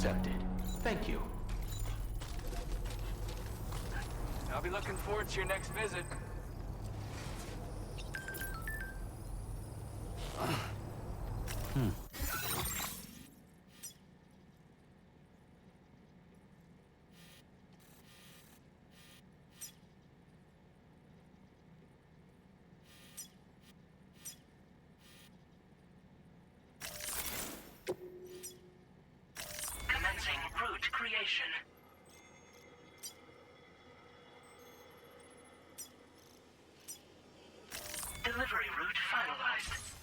accepted. Thank you. I'll be looking forward to your next visit. Commencing route creation. Delivery route finalized.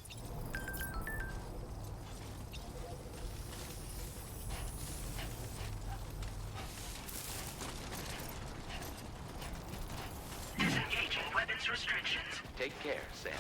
Disengaging weapons restrictions. Take care, Sam.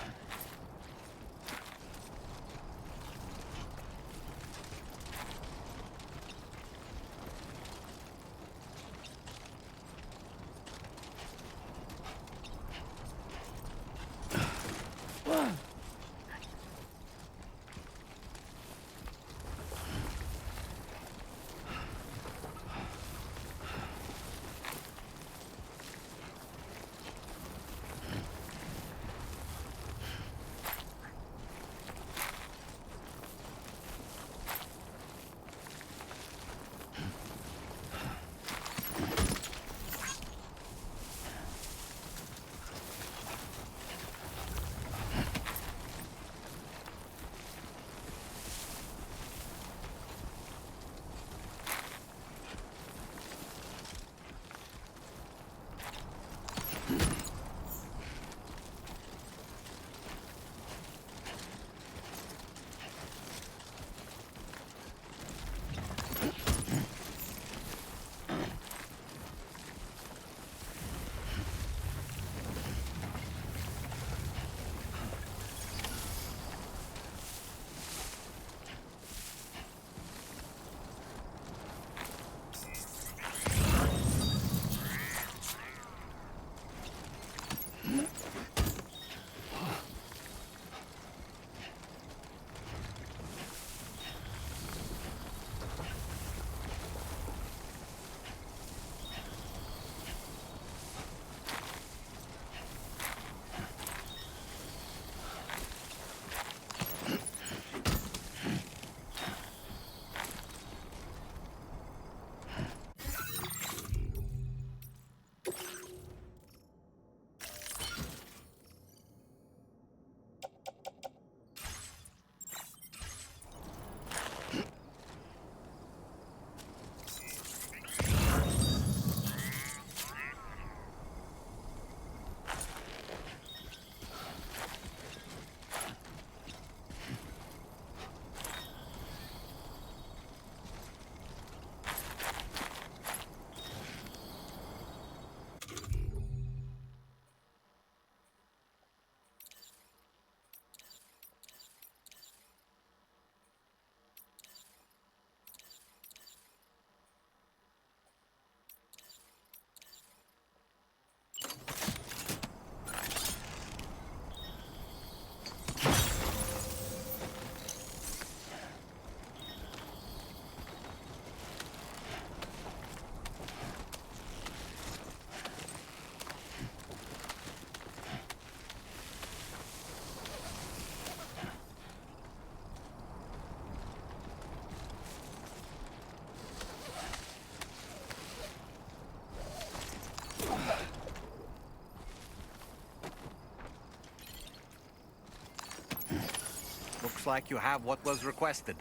Looks like you have what was requested.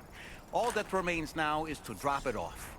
All that remains now is to drop it off.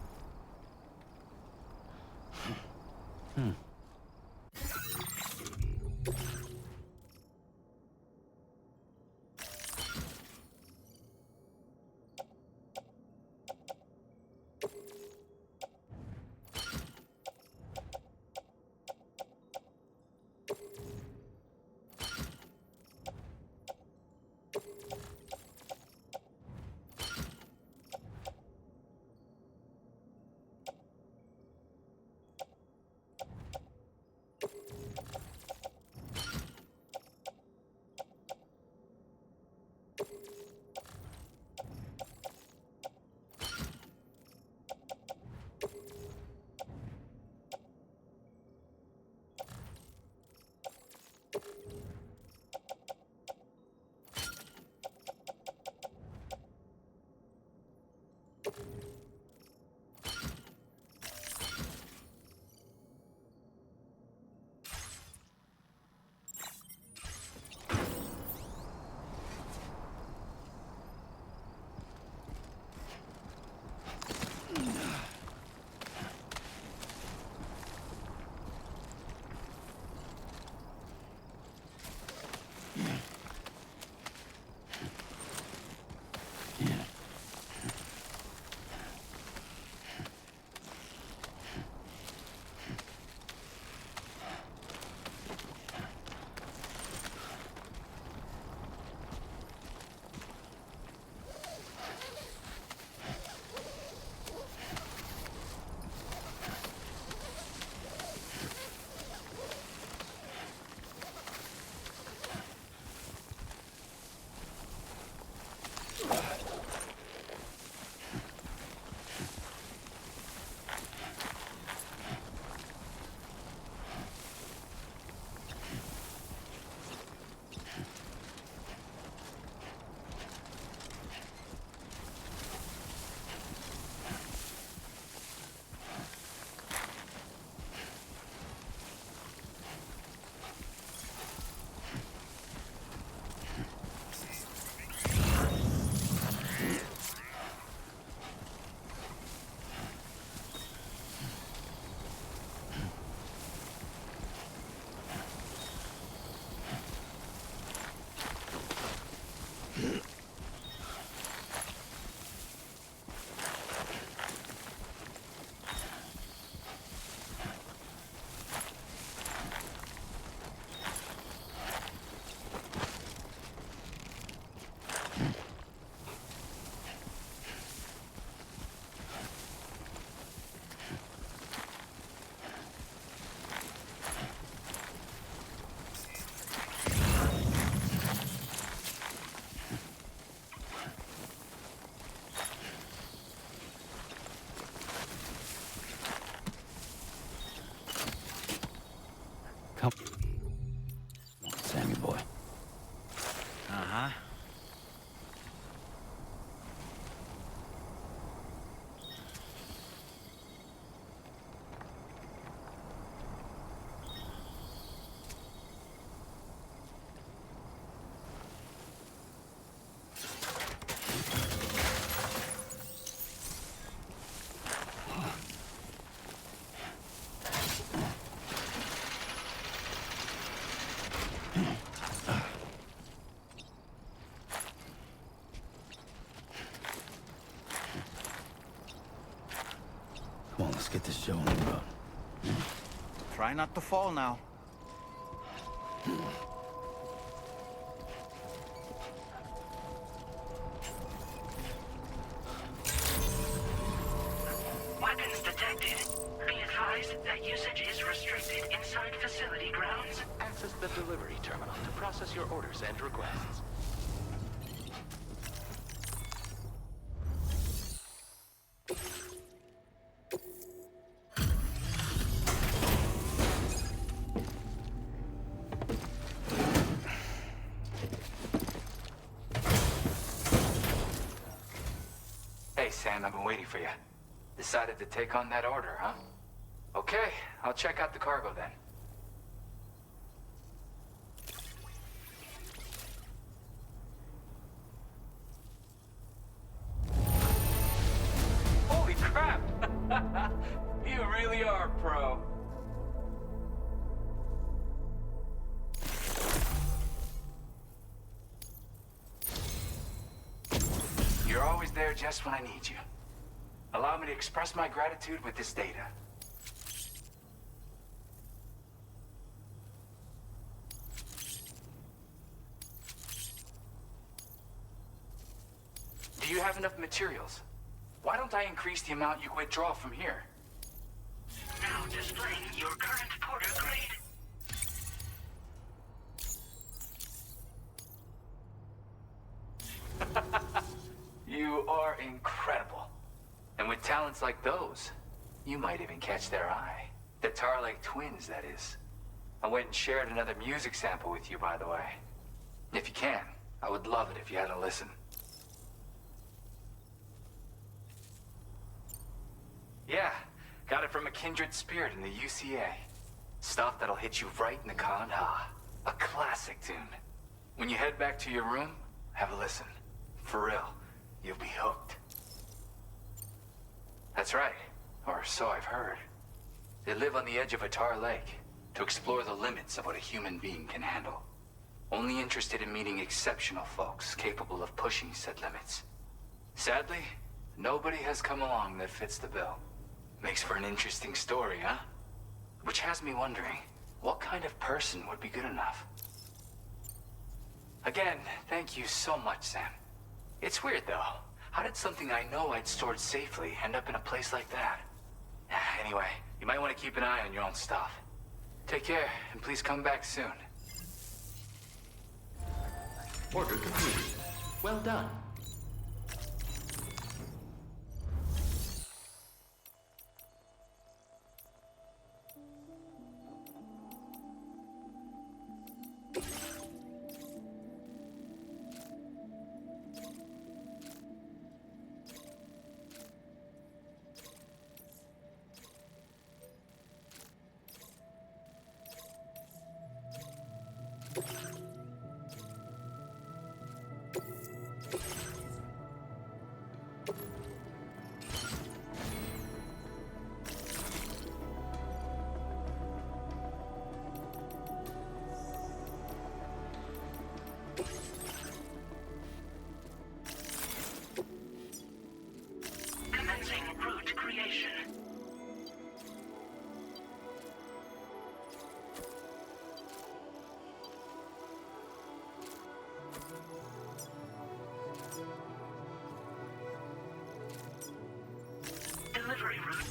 get this show on the road. Try not to fall now. Weapons detected. Be advised that usage is restricted inside facility grounds. Access the delivery terminal to process your orders and requests. Hey, Sam, I've been waiting for you. Decided to take on that order, huh? Okay, I'll check out the cargo then. Holy crap! You really are a pro. You're always there just when I need you. Allow me to express my gratitude with this data. Do you have enough materials? Why don't I increase the amount you withdraw from here? Now displaying your current porter grade. You are incredible. And with talents like those, you might even catch their eye. The Tarlake twins, that is. I went and shared another music sample with you, by the way. If you can, I would love it if you had a listen. Yeah, got it from a kindred spirit in the UCA. Stuff that'll hit you right in the con-ha. A classic tune. When you head back to your room, have a listen. For real, you'll be hooked. That's right, or so I've heard. They live on the edge of a tar lake to explore the limits of what a human being can handle. Only interested in meeting exceptional folks capable of pushing said limits. Sadly, nobody has come along that fits the bill. Makes for an interesting story, huh? Which has me wondering, what kind of person would be good enough? Again, thank you so much, Sam. It's weird, though. How did something I know I'd stored safely end up in a place like that? Anyway, you might want to keep an eye on your own stuff. Take care, and please come back soon. Order complete. Well done. Commencing route creation. Delivery route.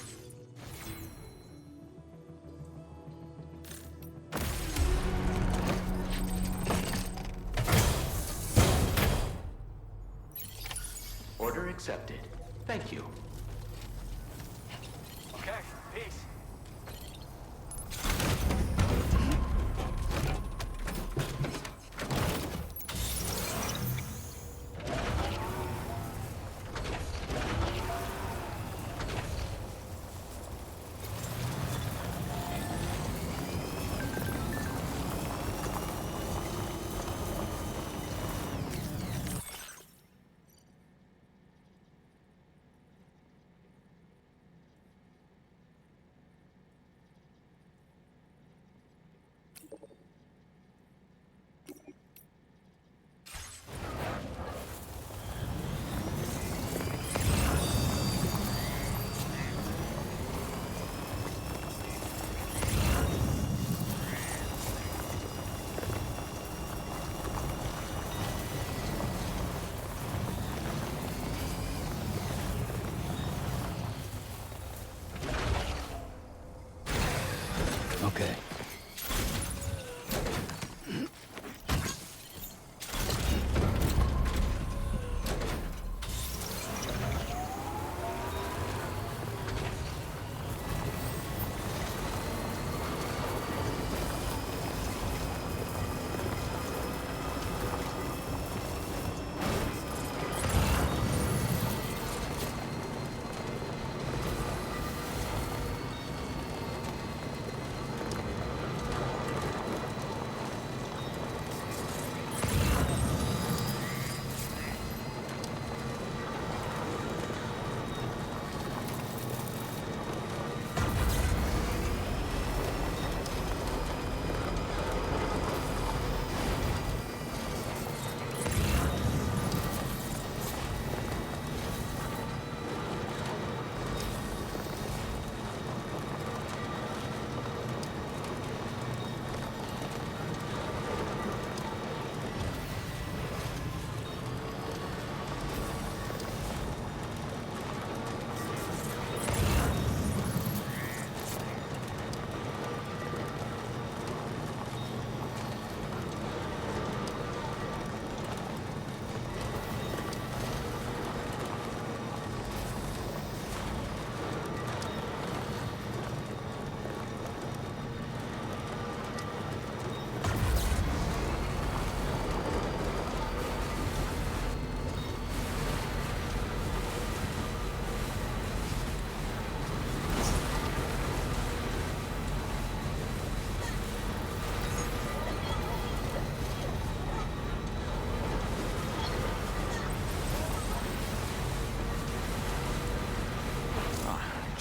Order accepted. Thank you. Okay, peace.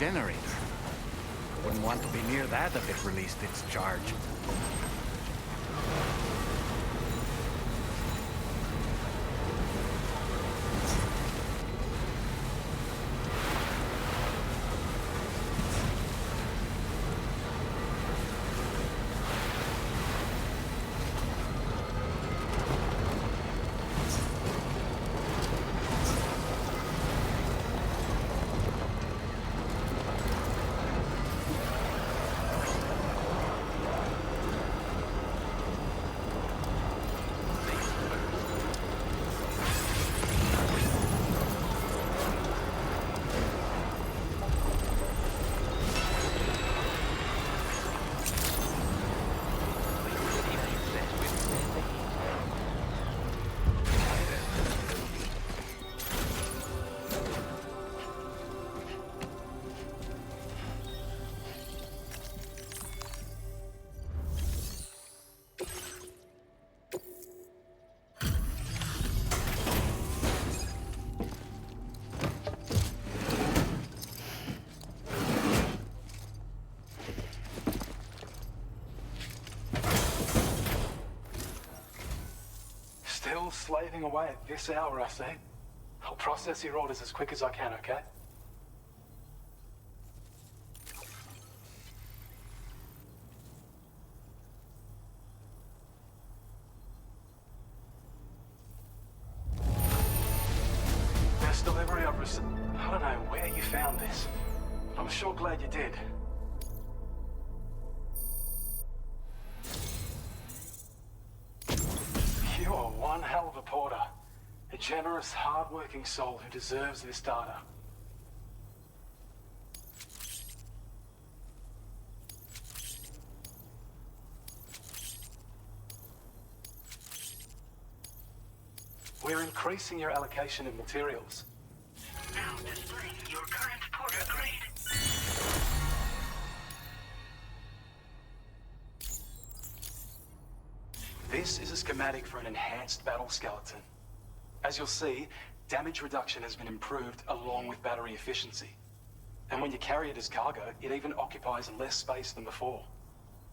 generator. Wouldn't want to be near that if it released its charge. Still slaving away at this hour, I see. I'll process your orders as quick as I can, okay? Best delivery I've received. I don't know where you found this. I'm sure glad you did. You are one hell of a porter. A generous, hard-working soul who deserves this data. We're increasing your allocation of materials. Now displaying your current porter grade. This is a schematic for an enhanced battle skeleton. As you'll see, damage reduction has been improved along with battery efficiency. And when you carry it as cargo, it even occupies less space than before.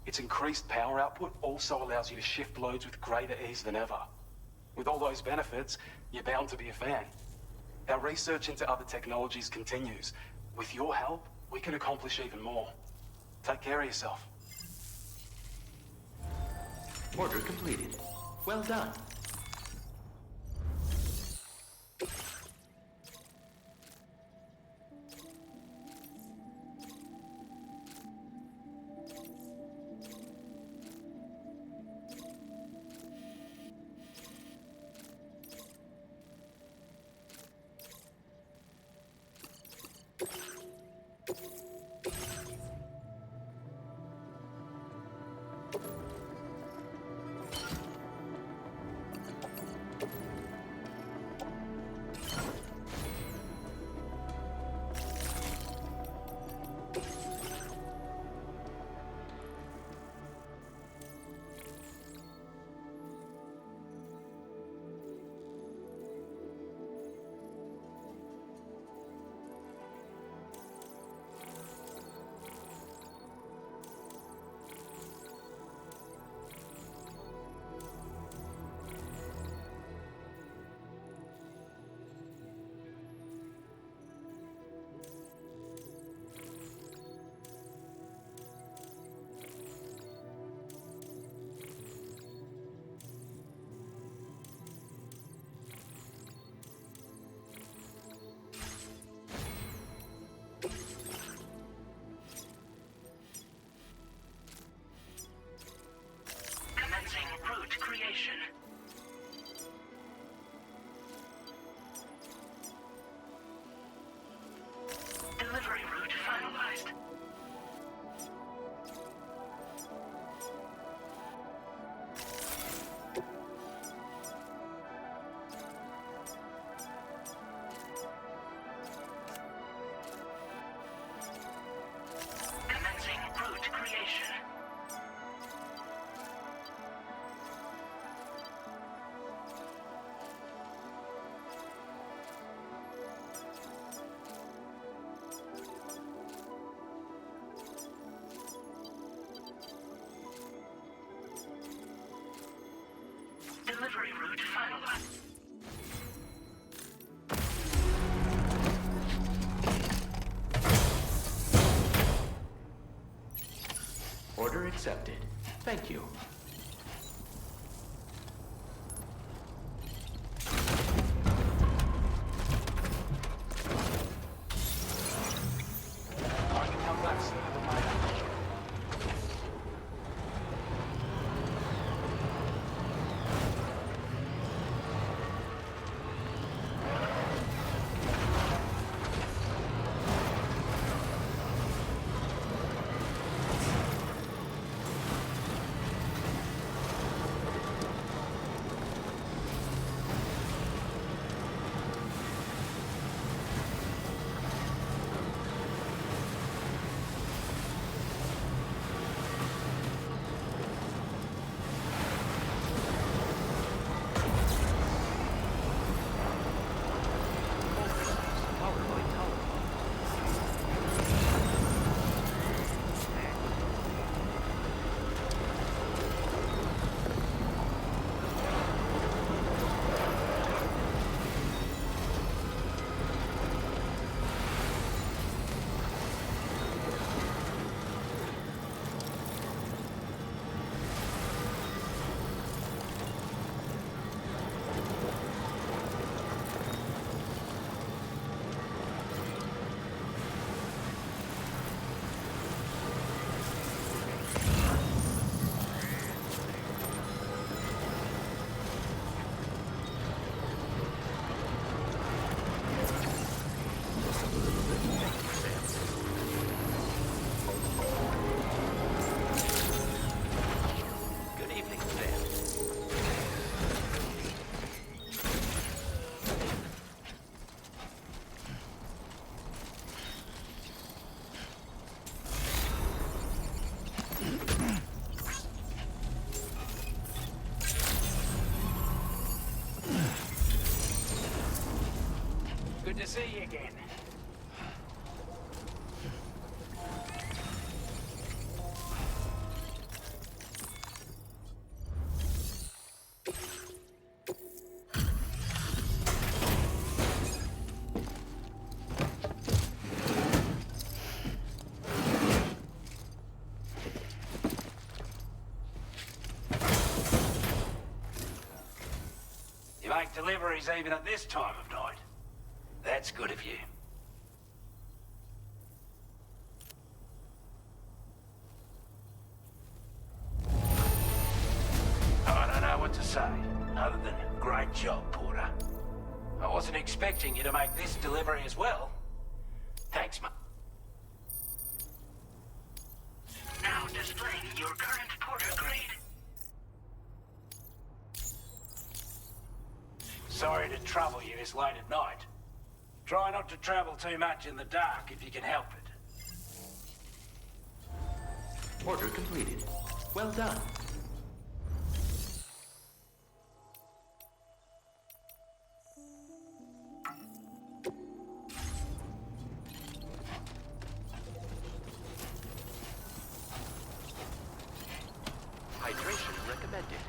Its increased power output also allows you to shift loads with greater ease than ever. With all those benefits, you're bound to be a fan. Our research into other technologies continues. With your help, we can accomplish even more. Take care of yourself. Order completed. Well done. delivery route finalized. Order accepted. Thank you. I can come back sooner than later. Good evening, Sam. Good to see you again. You make deliveries even at this time of night. That's good of you. I don't know what to say, other than great job, Porter. I wasn't expecting you to make this delivery as well. Thanks, mate. Now displaying your current Porter grade. Sorry to trouble you this late at night. Try not to travel too much in the dark if you can help it. Order completed. Well done. Hydration recommended.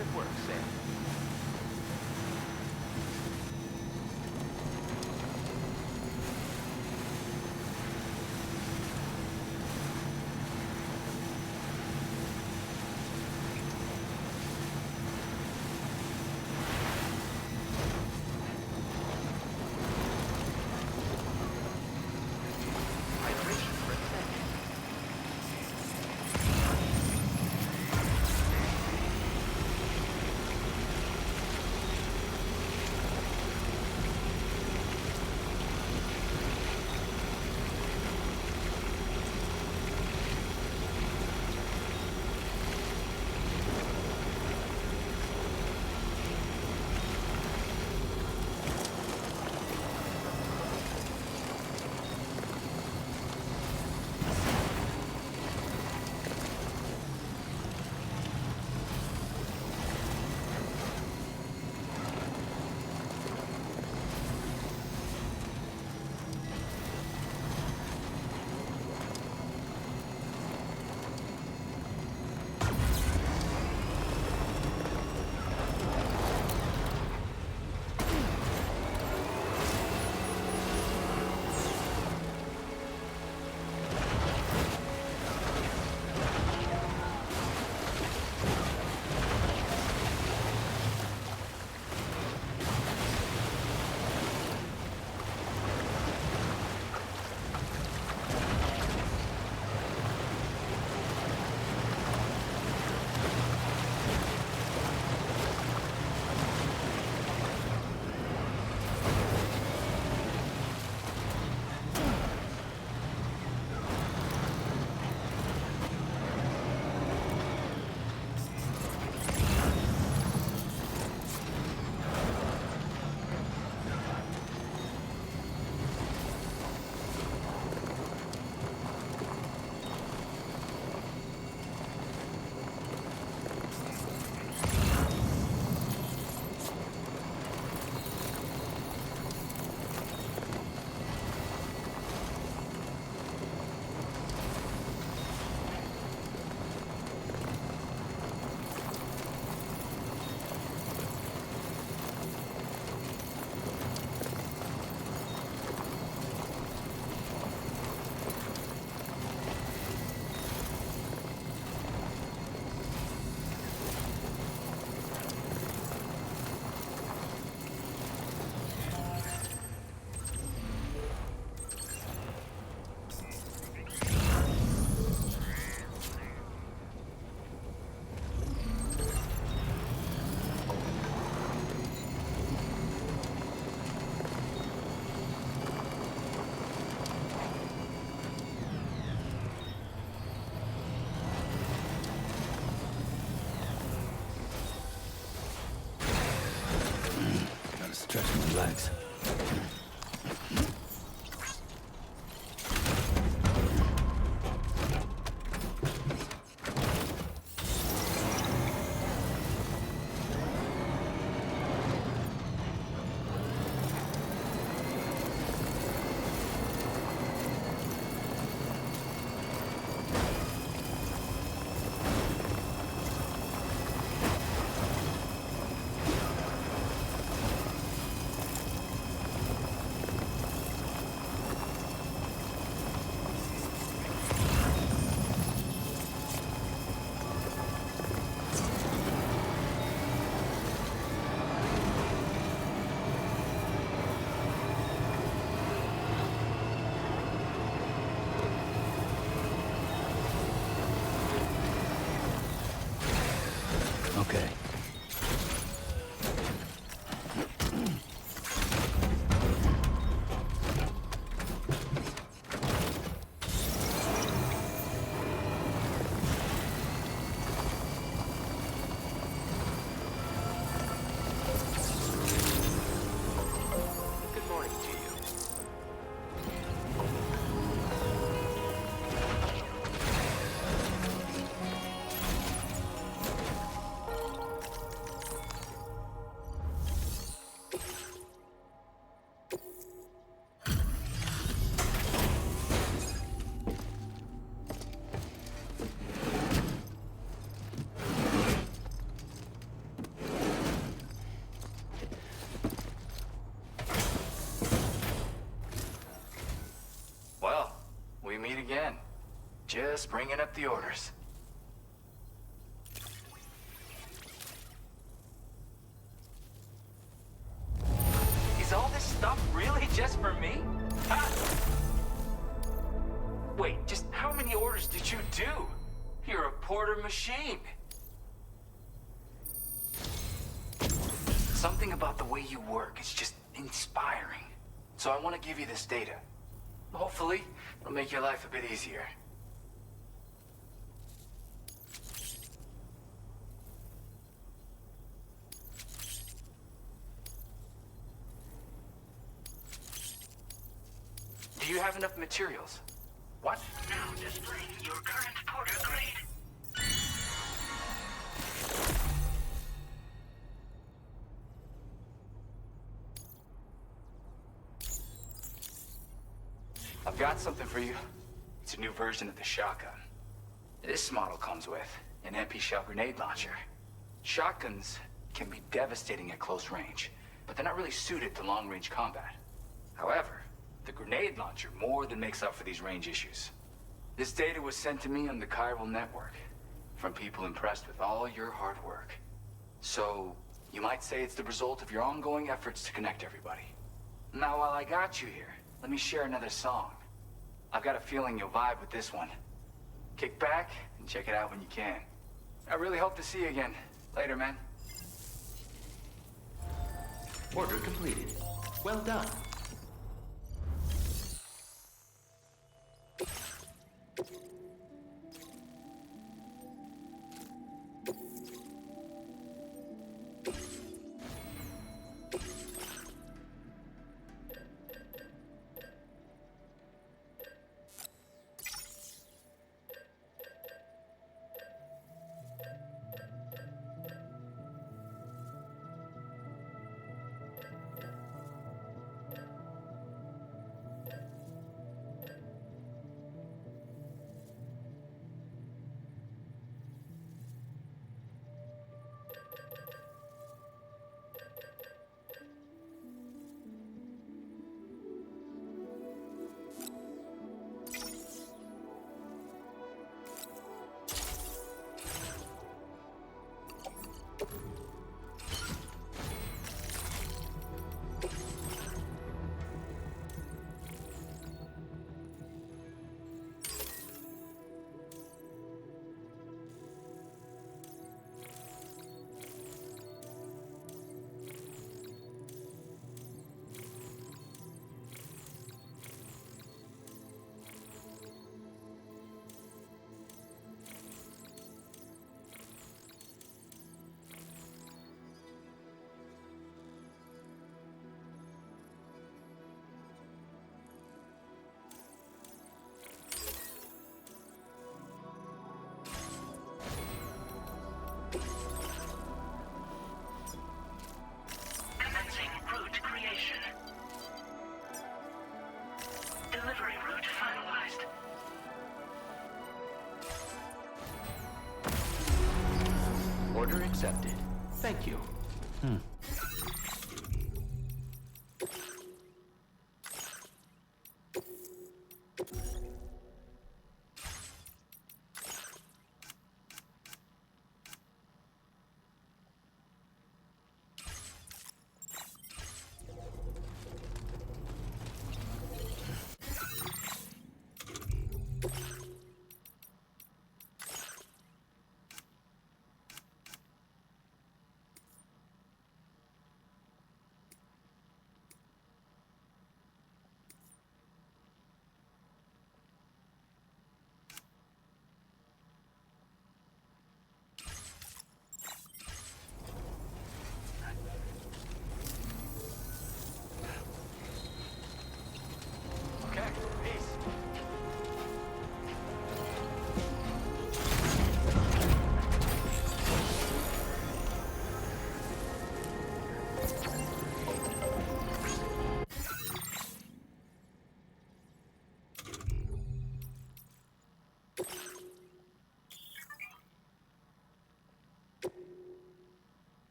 at work, Sam. Hydration for a second. Stretch my legs. Okay. Good morning to you. again. Just bringing up the orders. Is all this stuff really just for me? Wait, just how many orders did you do? You're a porter machine. Something about the way you work is just inspiring. So I want to give you this data. Hopefully, it'll make your life a bit easier. Do you have enough materials? What? Now displaying your current porter grade. I've got something for you. It's a new version of the shotgun. This model comes with an MP shell grenade launcher. Shotguns can be devastating at close range, but they're not really suited to long-range combat. However, the grenade launcher more than makes up for these range issues. This data was sent to me on the chiral network from people impressed with all your hard work. So, you might say it's the result of your ongoing efforts to connect everybody. Now, while I got you here, let me share another song. I've got a feeling you'll vibe with this one. Kick back and check it out when you can. I really hope to see you again. Later, man. Order completed. Well done. Commencing route creation. Delivery route finalized. Order accepted. Thank you.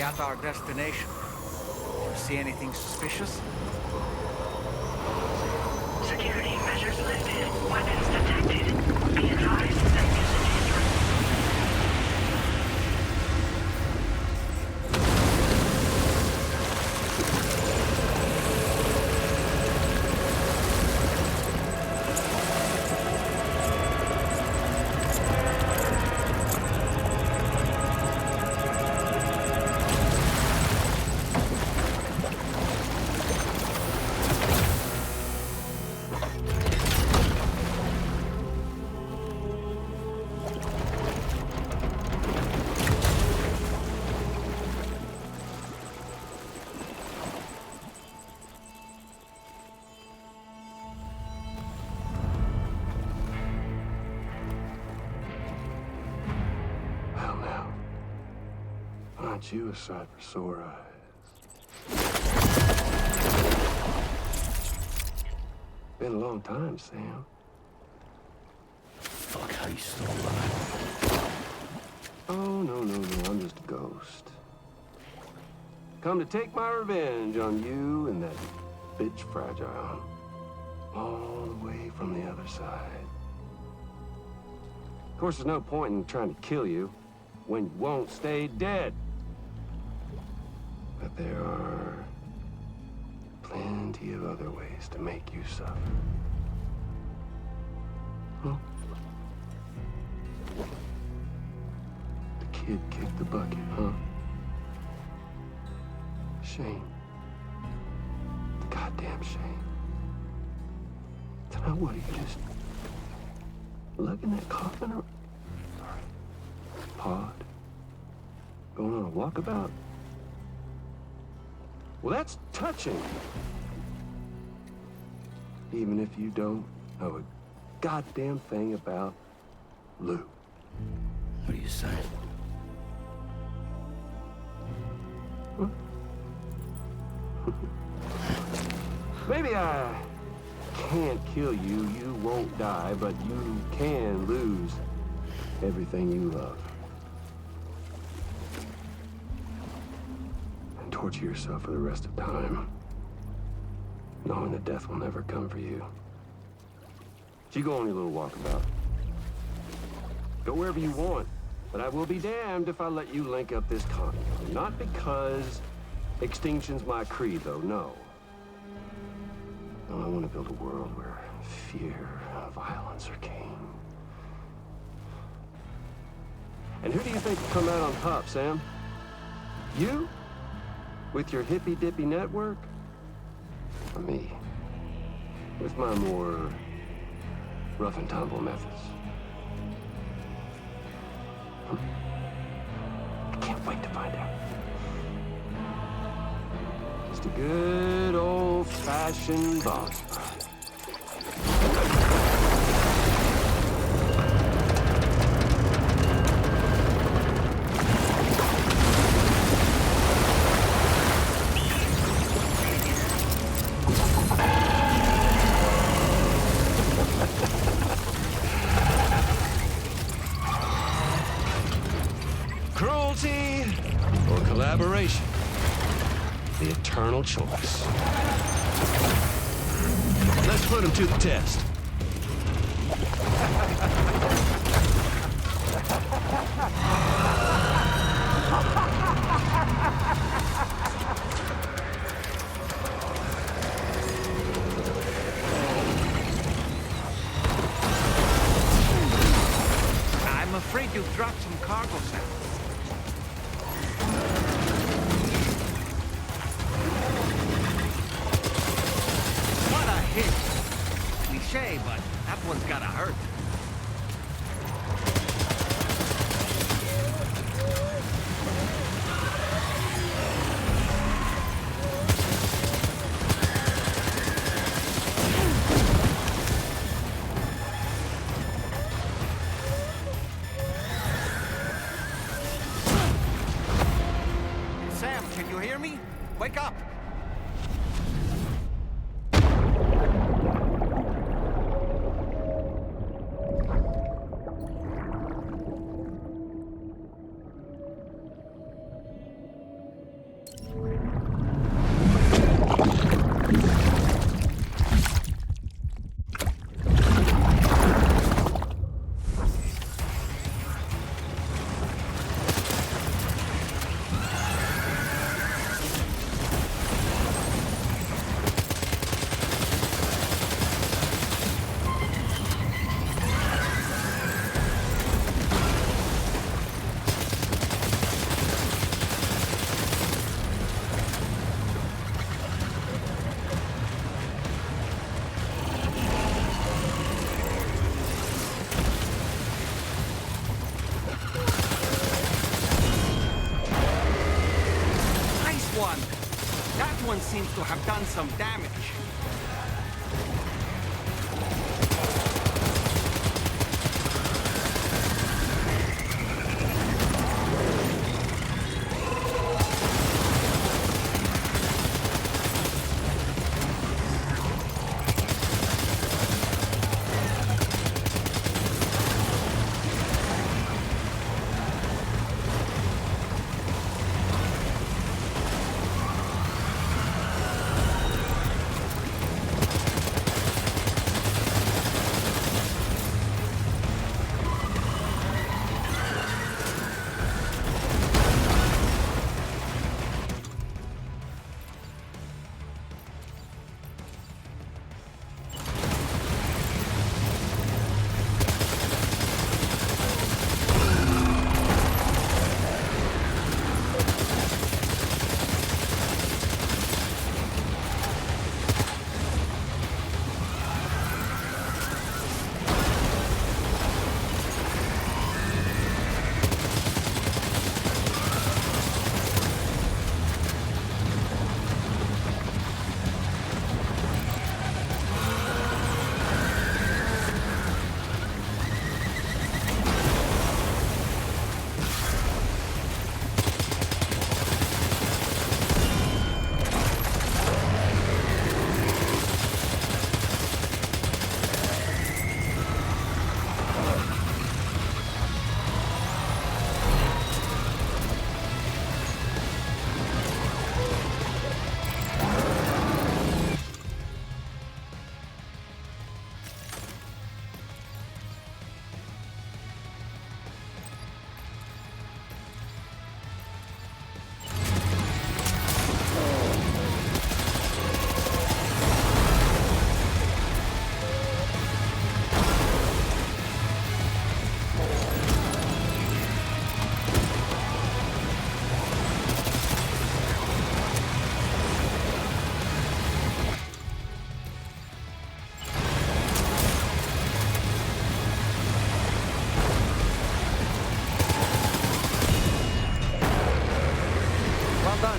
nearly at our destination. You see anything suspicious? Security measures lifted. Weapons detected. Be advised that usage is Well, now, aren't you a sight for sore eyes? Been a long time, Sam. Fuck, how you still alive? Oh, no, I'm just a ghost. Come to take my revenge on you and that bitch Fragile. All the way from the other side. Of course, there's no point in trying to kill you when you won't stay dead. But there are plenty of other ways to make you suffer. Huh? The kid kicked the bucket, huh? Shame. Goddamn shame. Now what, are you just lugging that coffin or pod? Going on a walkabout? Well, that's touching. Even if you don't know a goddamn thing about Lou. What are you saying? Huh? Maybe I can't kill you, you won't die, but you can lose everything you love. And torture yourself for the rest of time, knowing that death will never come for you. So you go on your little walkabout. Go wherever you want, but I will be damned if I let you link up this continent. Not because extinction's my creed, though, no. No, I want to build a world where fear and violence are king. And who do you think will come out on top, Sam? You? With your hippy-dippy network? Or me? With my more rough and tumble methods? I can't wait to find out. Just a good old-fashioned boss fight. Cruelty or collaboration? The eternal choice. Let's put him to the test. I'm afraid you've dropped some cargo samples. What a hit! Cliché, but that one's gotta hurt. Sam, can you hear me? Wake up! one seems to have done some damage.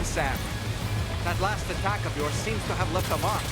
Sam. That last attack of yours seems to have left a mark.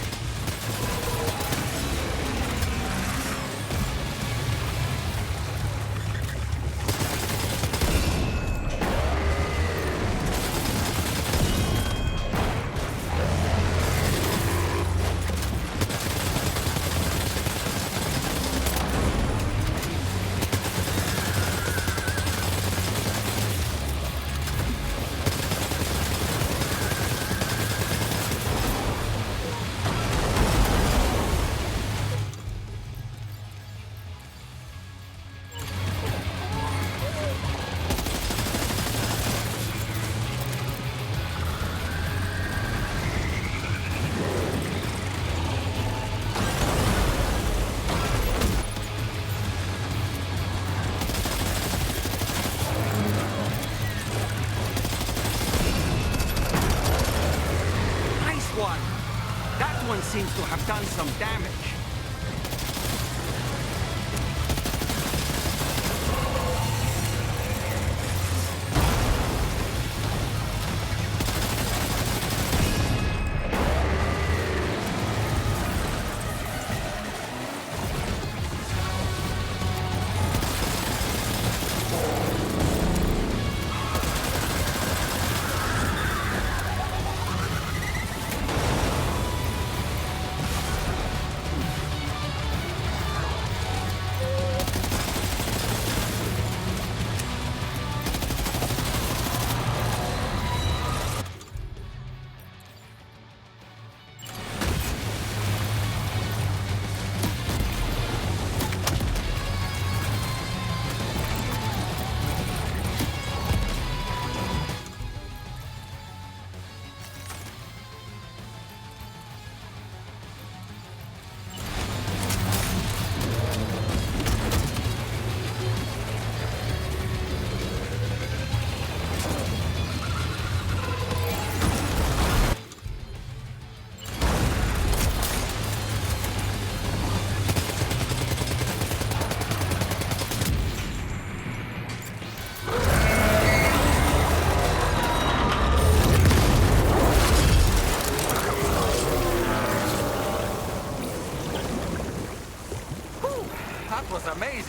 Seems to have done some damage.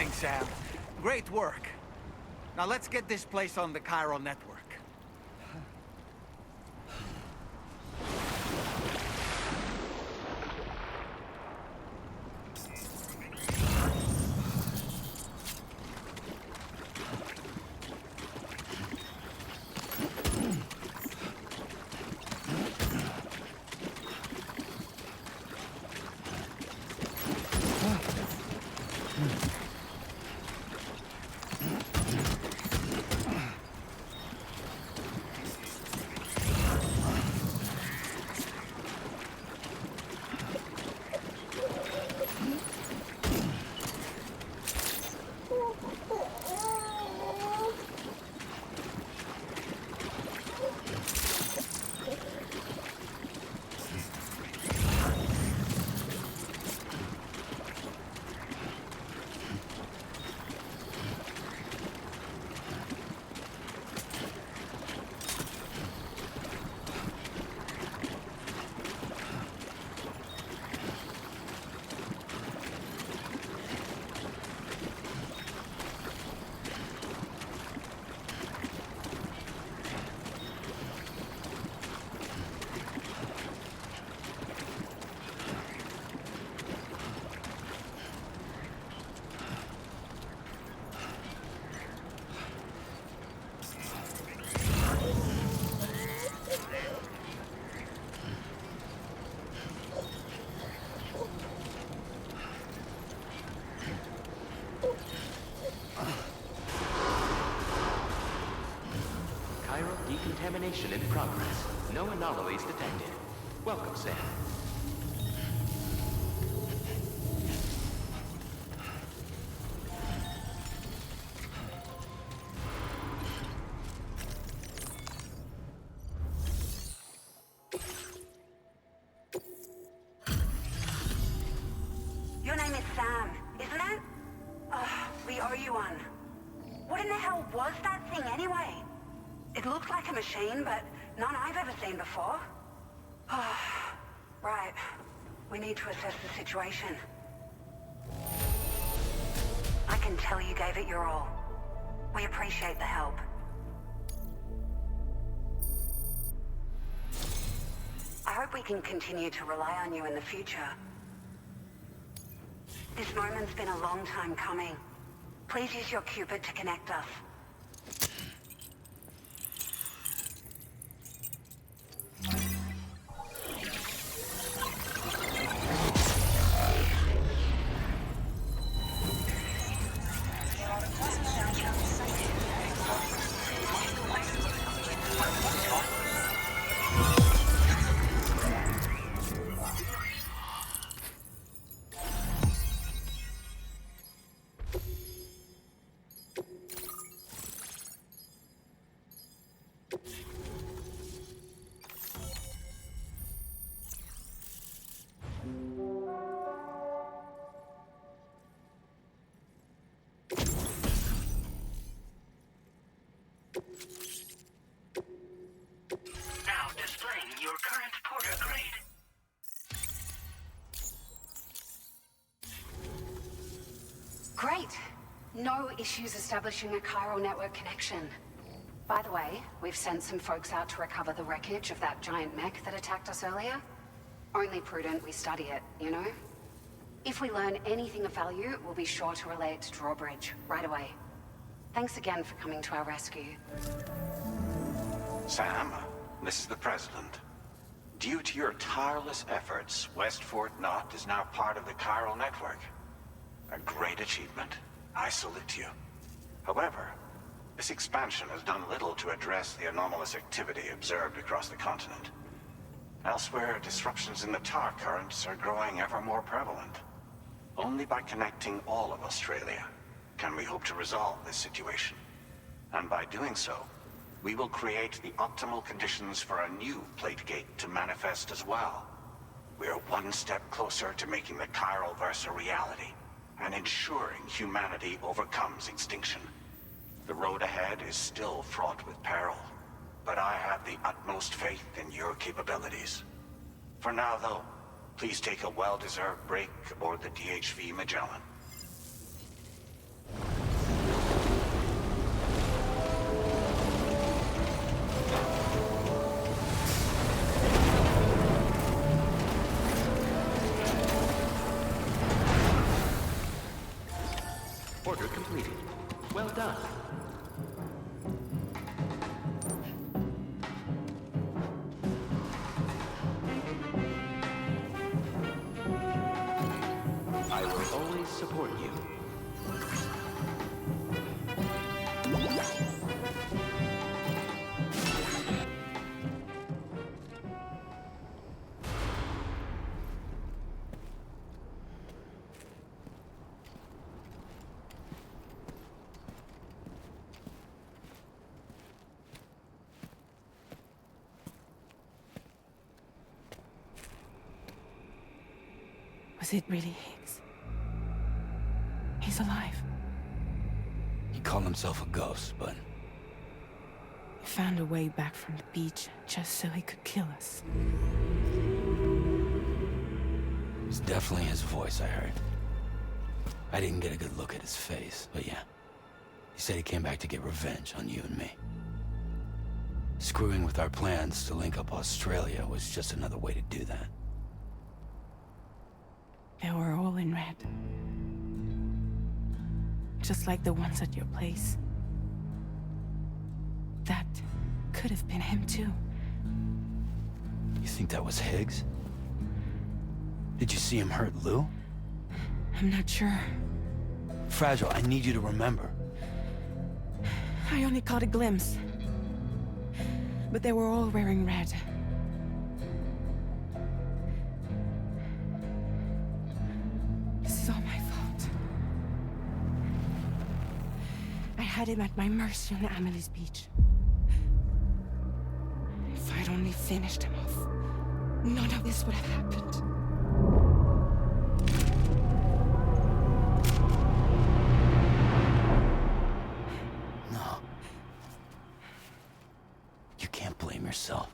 Amazing, Sam. Great work. Now let's get this place on the chiral network. Decontamination in progress. No anomalies detected. Welcome, Sam. Your name is Sam, isn't it? We owe you one. What in the hell was that thing anyway? It looked like a machine, but none I've ever seen before. Right. We need to assess the situation. I can tell you gave it your all. We appreciate the help. I hope we can continue to rely on you in the future. This moment's been a long time coming. Please use your Cupid to connect us. Now displaying your current porter grade. Great. No issues establishing a chiral network connection. By the way, we've sent some folks out to recover the wreckage of that giant mech that attacked us earlier. Only prudent we study it, you know? If we learn anything of value, we'll be sure to relay it to Drawbridge right away. Thanks again for coming to our rescue. Sam, this is the President. Due to your tireless efforts, West Fort Knot is now part of the chiral network. A great achievement. I salute you. However, this expansion has done little to address the anomalous activity observed across the continent. Elsewhere, disruptions in the tar currents are growing ever more prevalent. Only by connecting all of Australia can we hope to resolve this situation. And by doing so, we will create the optimal conditions for a new Plategate to manifest as well. We're one step closer to making the chiral verse a reality, and ensuring humanity overcomes extinction. The road ahead is still fraught with peril, but I have the utmost faith in your capabilities. For now, though, please take a well-deserved break aboard the DHV Magellan. support you. Was it really Higgs? He's alive. He called himself a ghost, but He found a way back from the beach just so he could kill us. it was definitely his voice I heard. I didn't get a good look at his face, but yeah. He said he came back to get revenge on you and me. Screwing with our plans to link up Australia was just another way to do that. They were all in red. Just like the ones at your place. That could have been him too. You think that was Higgs? Did you see him hurt Lou? I'm not sure. Fragile, I need you to remember. I only caught a glimpse. But they were all wearing red. This is all my fault. I had him at my mercy on Amelie's beach. If I'd only finished him off, none of this would have happened. No. You can't blame yourself.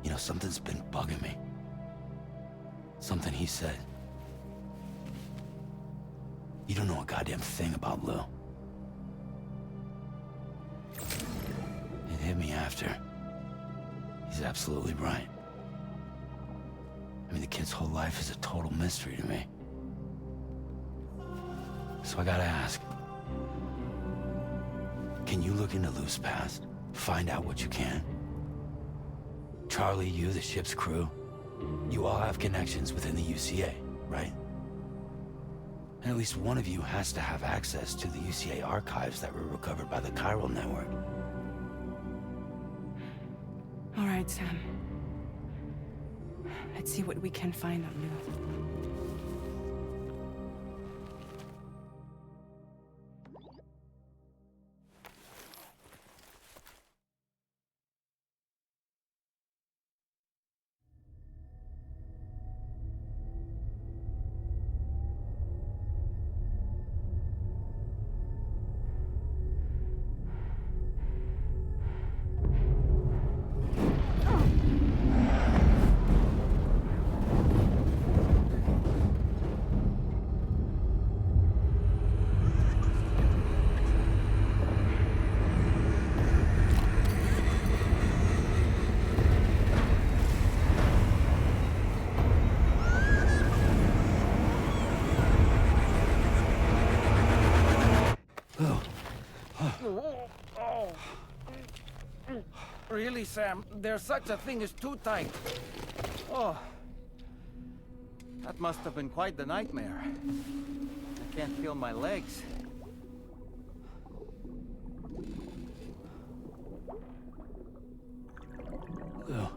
You know, something's been bugging me. Something he said. You don't know a goddamn thing about Lou. It hit me after. He's absolutely right. I mean, the kid's whole life is a total mystery to me. So I gotta ask. Can you look into Lou's past? Find out what you can? Charlie, you, the ship's crew, you all have connections within the UCA, right? And at least one of you has to have access to the UCA archives that were recovered by the chiral network. All right, Sam. Let's see what we can find on Lou. Really, Sam, there's such a thing as too tight. Oh. That must have been quite the nightmare. I can't feel my legs. Lou.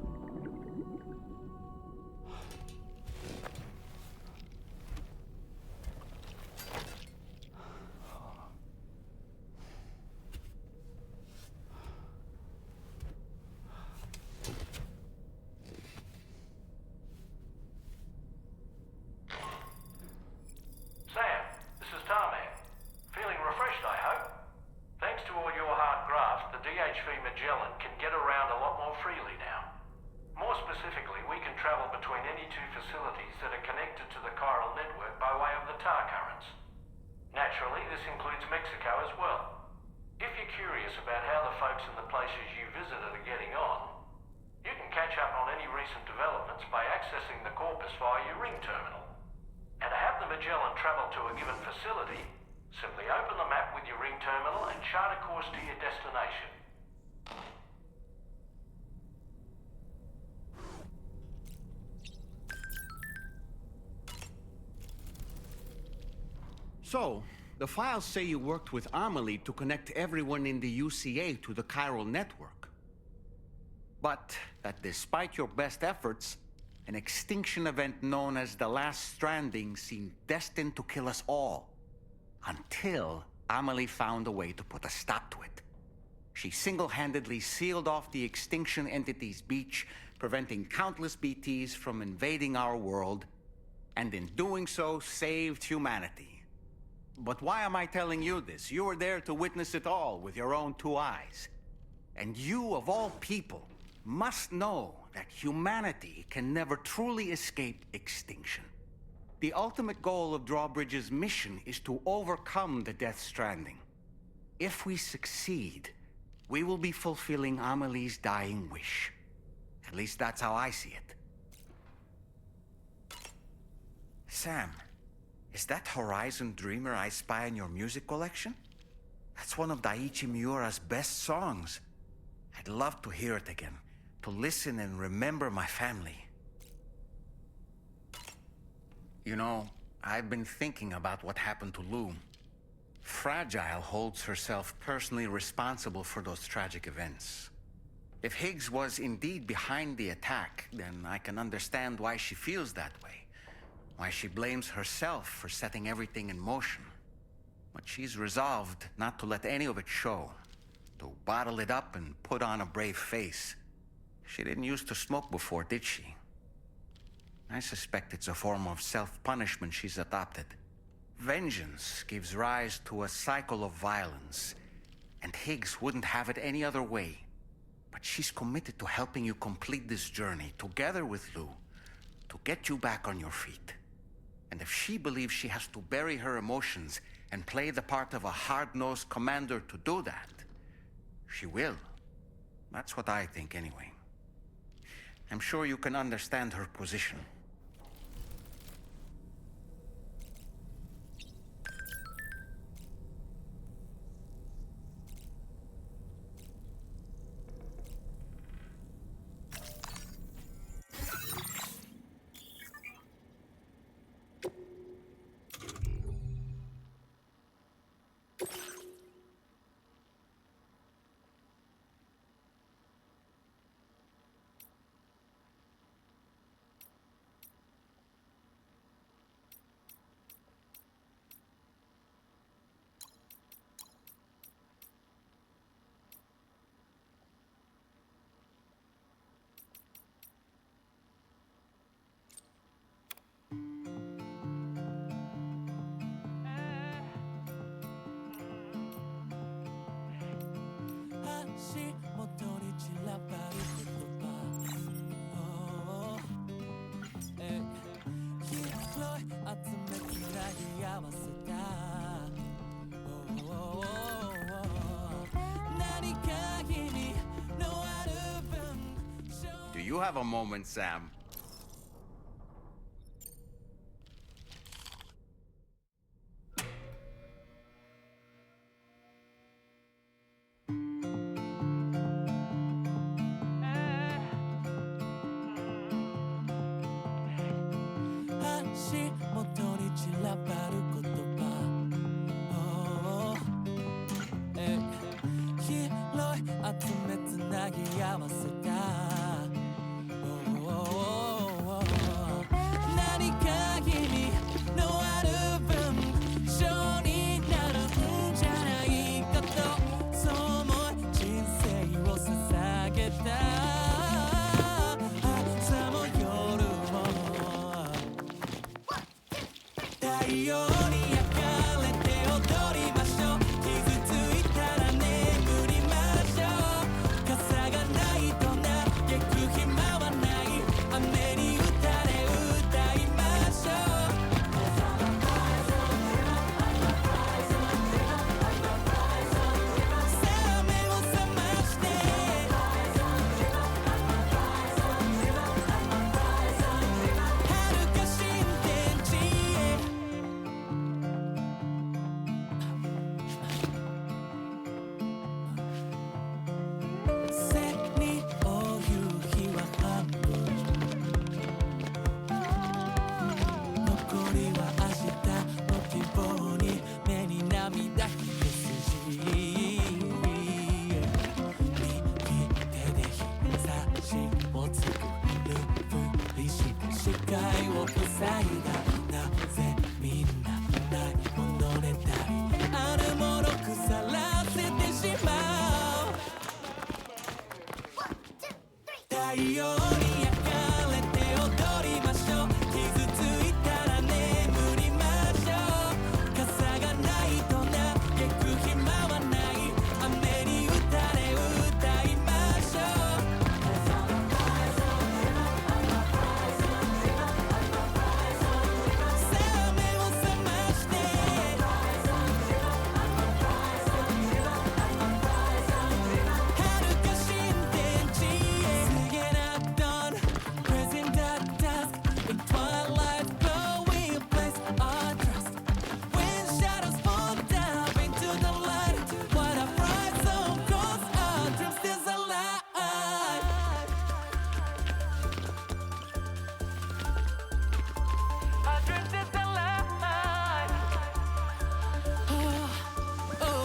So, the files say you worked with Amelie to connect everyone in the UCA to the chiral network. But that despite your best efforts, an extinction event known as the Last Stranding seemed destined to kill us all. Until Amelie found a way to put a stop to it. She single-handedly sealed off the extinction entity's beach, preventing countless BTs from invading our world, and in doing so, saved humanity. But why am I telling you this? You were there to witness it all with your own two eyes. And you, of all people, must know that humanity can never truly escape extinction. The ultimate goal of Drawbridge's mission is to overcome the Death Stranding. If we succeed, we will be fulfilling Amelie's dying wish. At least that's how I see it. Sam, is that Horizon Dreamer I spy in your music collection? That's one of Daiichi Miura's best songs. I'd love to hear it again, to listen and remember my family. You know, I've been thinking about what happened to Lou. Fragile holds herself personally responsible for those tragic events. If Higgs was indeed behind the attack, then I can understand why she feels that way. Why she blames herself for setting everything in motion. But she's resolved not to let any of it show. To bottle it up and put on a brave face. She didn't used to smoke before, did she? I suspect it's a form of self-punishment she's adopted. Vengeance gives rise to a cycle of violence, and Higgs wouldn't have it any other way. But she's committed to helping you complete this journey, together with Lou, to get you back on your feet. And if she believes she has to bury her emotions and play the part of a hard-nosed commander to do that, she will. That's what I think anyway. I'm sure you can understand her position. Do you have a moment, Sam? ないがなぜみんなないものねだりあるもの腐らせてしまう太陽に焼かれて踊りましょう傷ついたら眠りましょう傘がないと嘆く暇はない雨に打たれ歌いましょうさあ目を覚まして遥か新天地へ過げなdawn present at dusk in twilight glowing a place our trust when shadows fall down into the light what a bright zone goes our dream stays alive our dream stays alive oh, oh,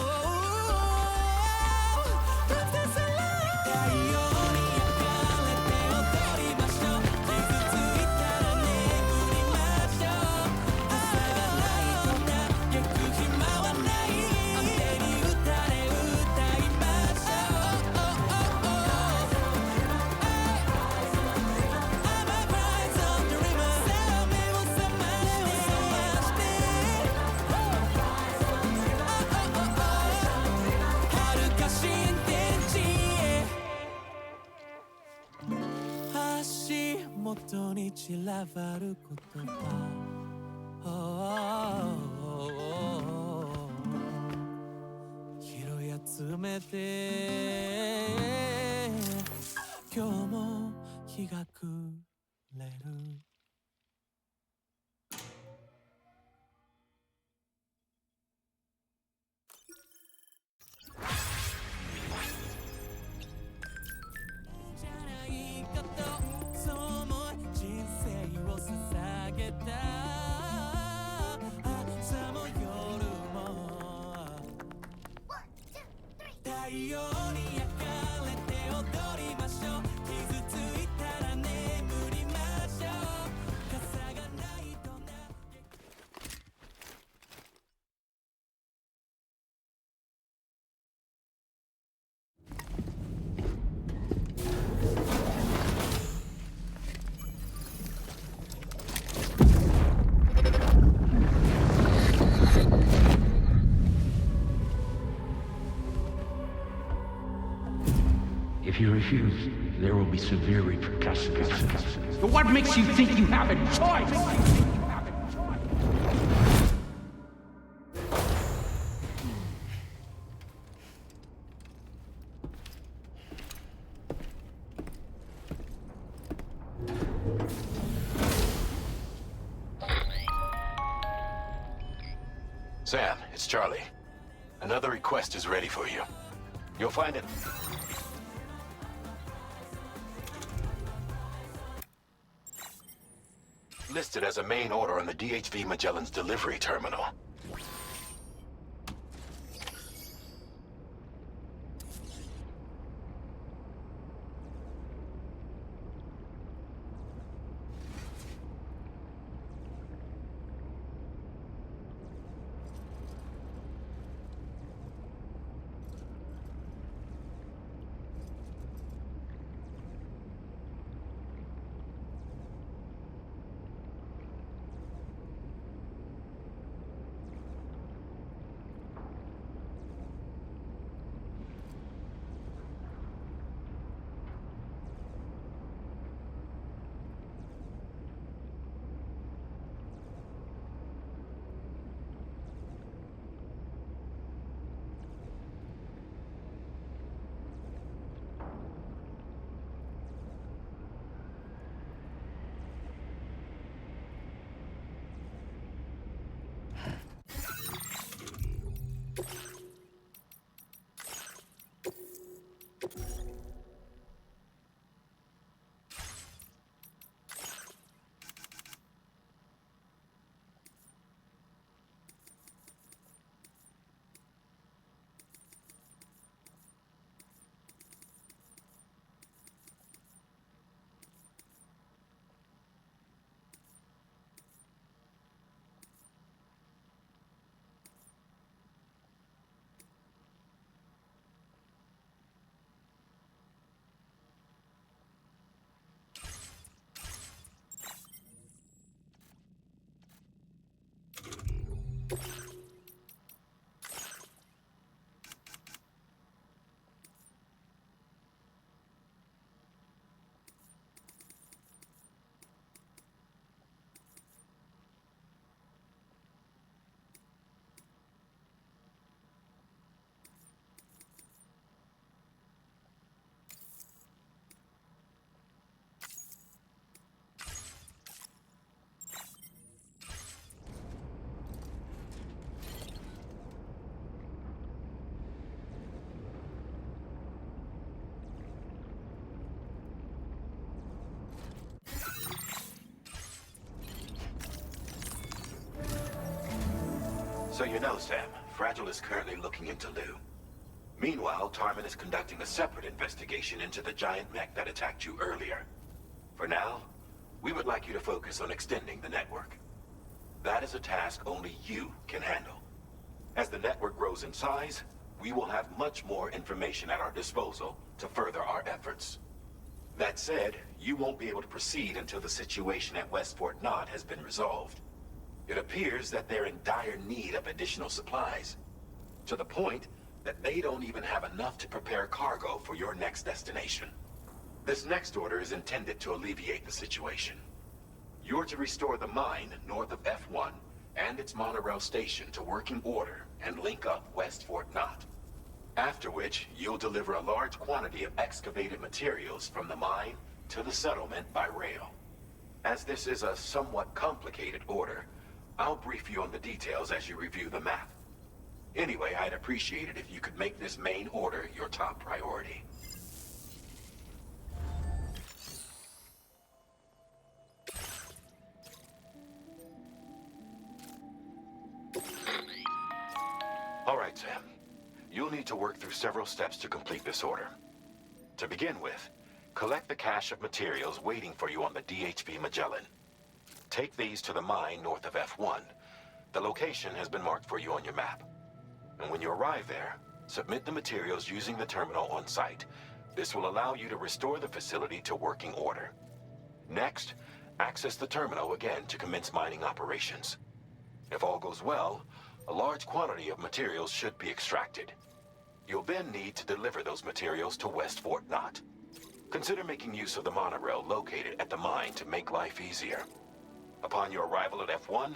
dream stays alive 太陽に焼かれて踊りましょう傷ついたら眠りましょう朝がないと嘆く暇はない雨に打たれ歌いましょう I'm a bright sun dreamer さあ目を覚まして遥か新天地へ足元に散らばる言葉拾い集めて今日も日が暮れるじゃないかとそう思い人生を捧げた朝も夜も太陽に焼かれて踊りましょう傷ついたら眠りましょう傘がないとIf you refuse, there will be severe repercussions. But what makes you think you have a choice? Sam, it's Charlie. Another request is ready for you. You'll find it listed as a main order on the DHV Magellan's delivery terminal. So you know, Sam, Fragile is currently looking into Lou. Meanwhile, Tarman is conducting a separate investigation into the giant mech that attacked you earlier. For now, we would like you to focus on extending the network. That is a task only you can handle. As the network grows in size, we will have much more information at our disposal to further our efforts. That said, you won't be able to proceed until the situation at West Fort Knott has been resolved. It appears that they're in dire need of additional supplies, to the point that they don't even have enough to prepare cargo for your next destination. This next order is intended to alleviate the situation. You're to restore the mine north of F1 and its monorail station to working order and link up West Fort Knott. After which, you'll deliver a large quantity of excavated materials from the mine to the settlement by rail. As this is a somewhat complicated order, I'll brief you on the details as you review the map. Anyway, I'd appreciate it if you could make this main order your top priority. All right, Sam. You'll need to work through several steps to complete this order. To begin with, collect the cache of materials waiting for you on the DHB Magellan. Take these to the mine north of F1. The location has been marked for you on your map. And when you arrive there, submit the materials using the terminal on site. This will allow you to restore the facility to working order. Next, access the terminal again to commence mining operations. If all goes well, a large quantity of materials should be extracted. You'll then need to deliver those materials to West Fort Knott. Consider making use of the monorail located at the mine to make life easier. Upon your arrival at F1,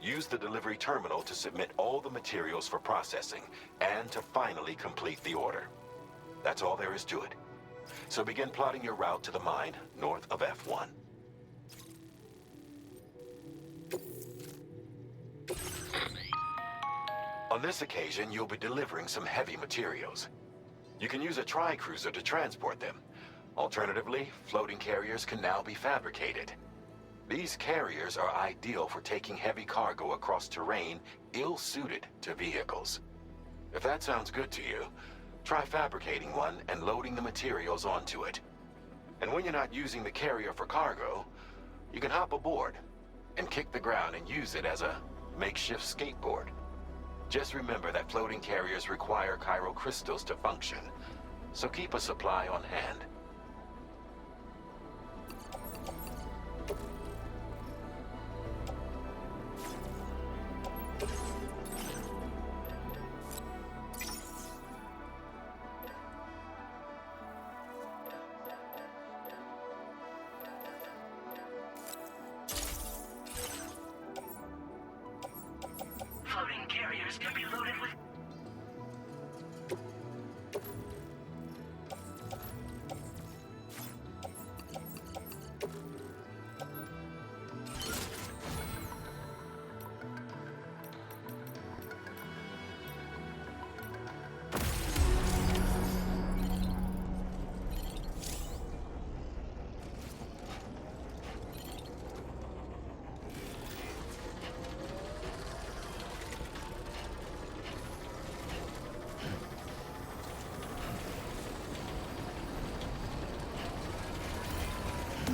use the delivery terminal to submit all the materials for processing and to finally complete the order. That's all there is to it. So begin plotting your route to the mine north of F1. On this occasion, you'll be delivering some heavy materials. You can use a tri-cruiser to transport them. Alternatively, floating carriers can now be fabricated. These carriers are ideal for taking heavy cargo across terrain ill-suited to vehicles. If that sounds good to you, try fabricating one and loading the materials onto it. And when you're not using the carrier for cargo, you can hop aboard and kick the ground and use it as a makeshift skateboard. Just remember that floating carriers require chiral crystals to function, so keep a supply on hand. Floating carriers can be loaded with...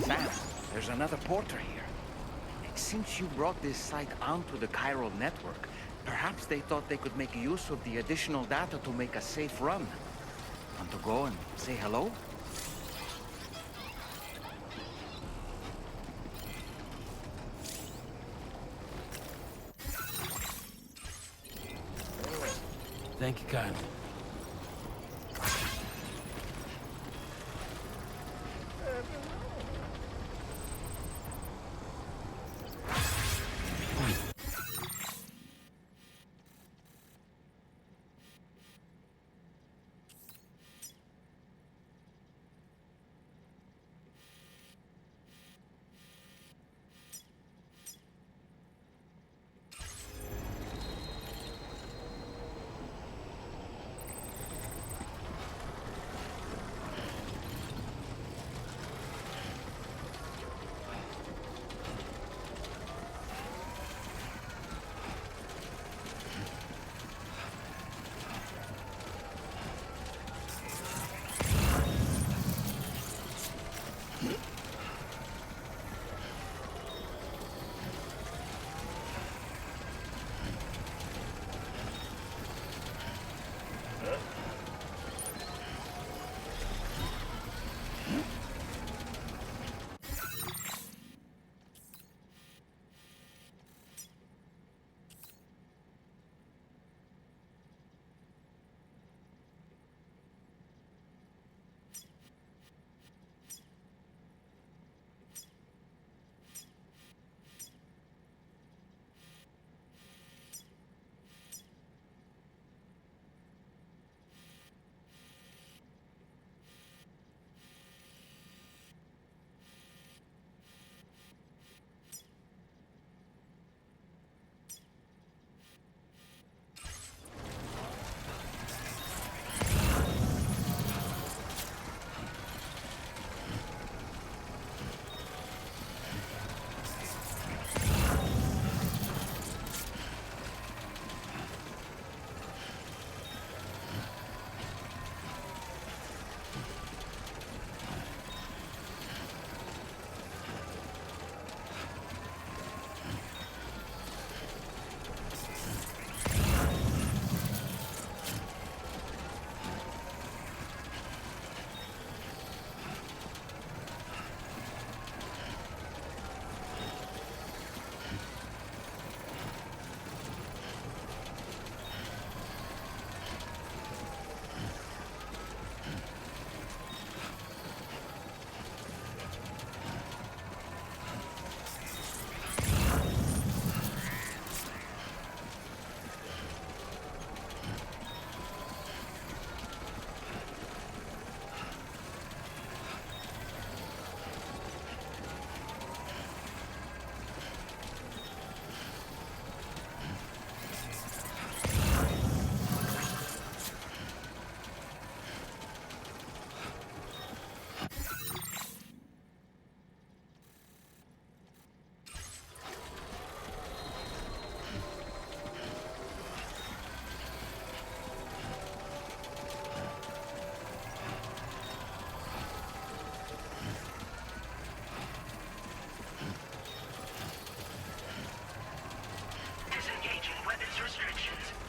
Sam, there's another porter here. Since you brought this site onto the chiral network, perhaps they thought they could make use of the additional data to make a safe run. Want to go and say hello? Thank you kindly.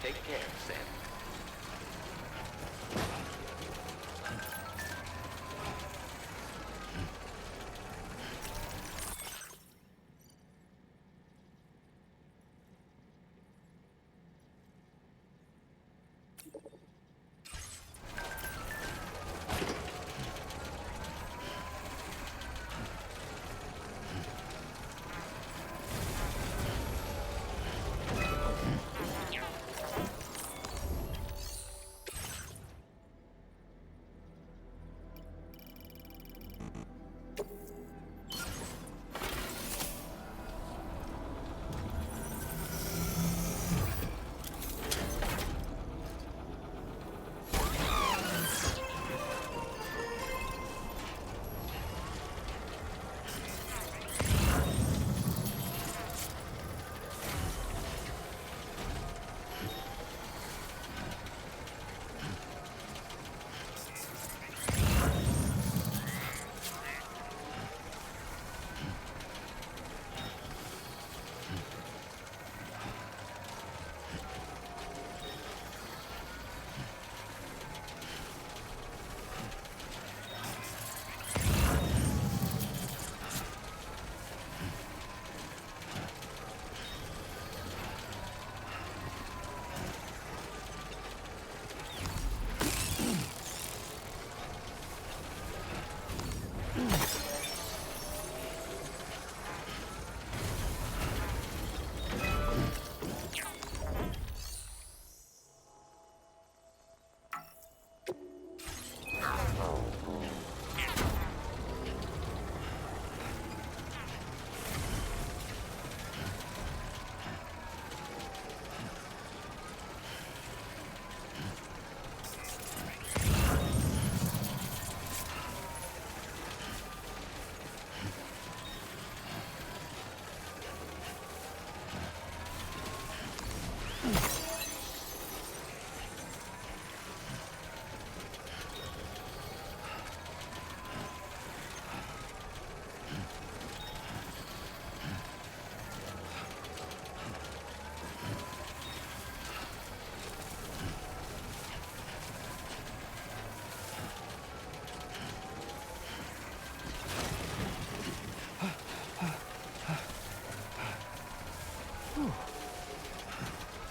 Take care, Sam.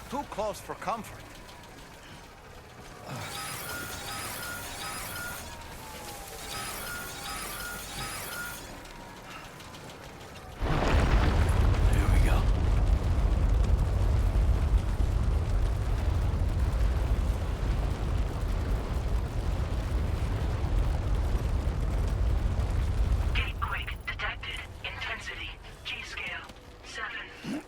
Too close for comfort. There we go. Gate quake detected. Intensity. G-scale. 7.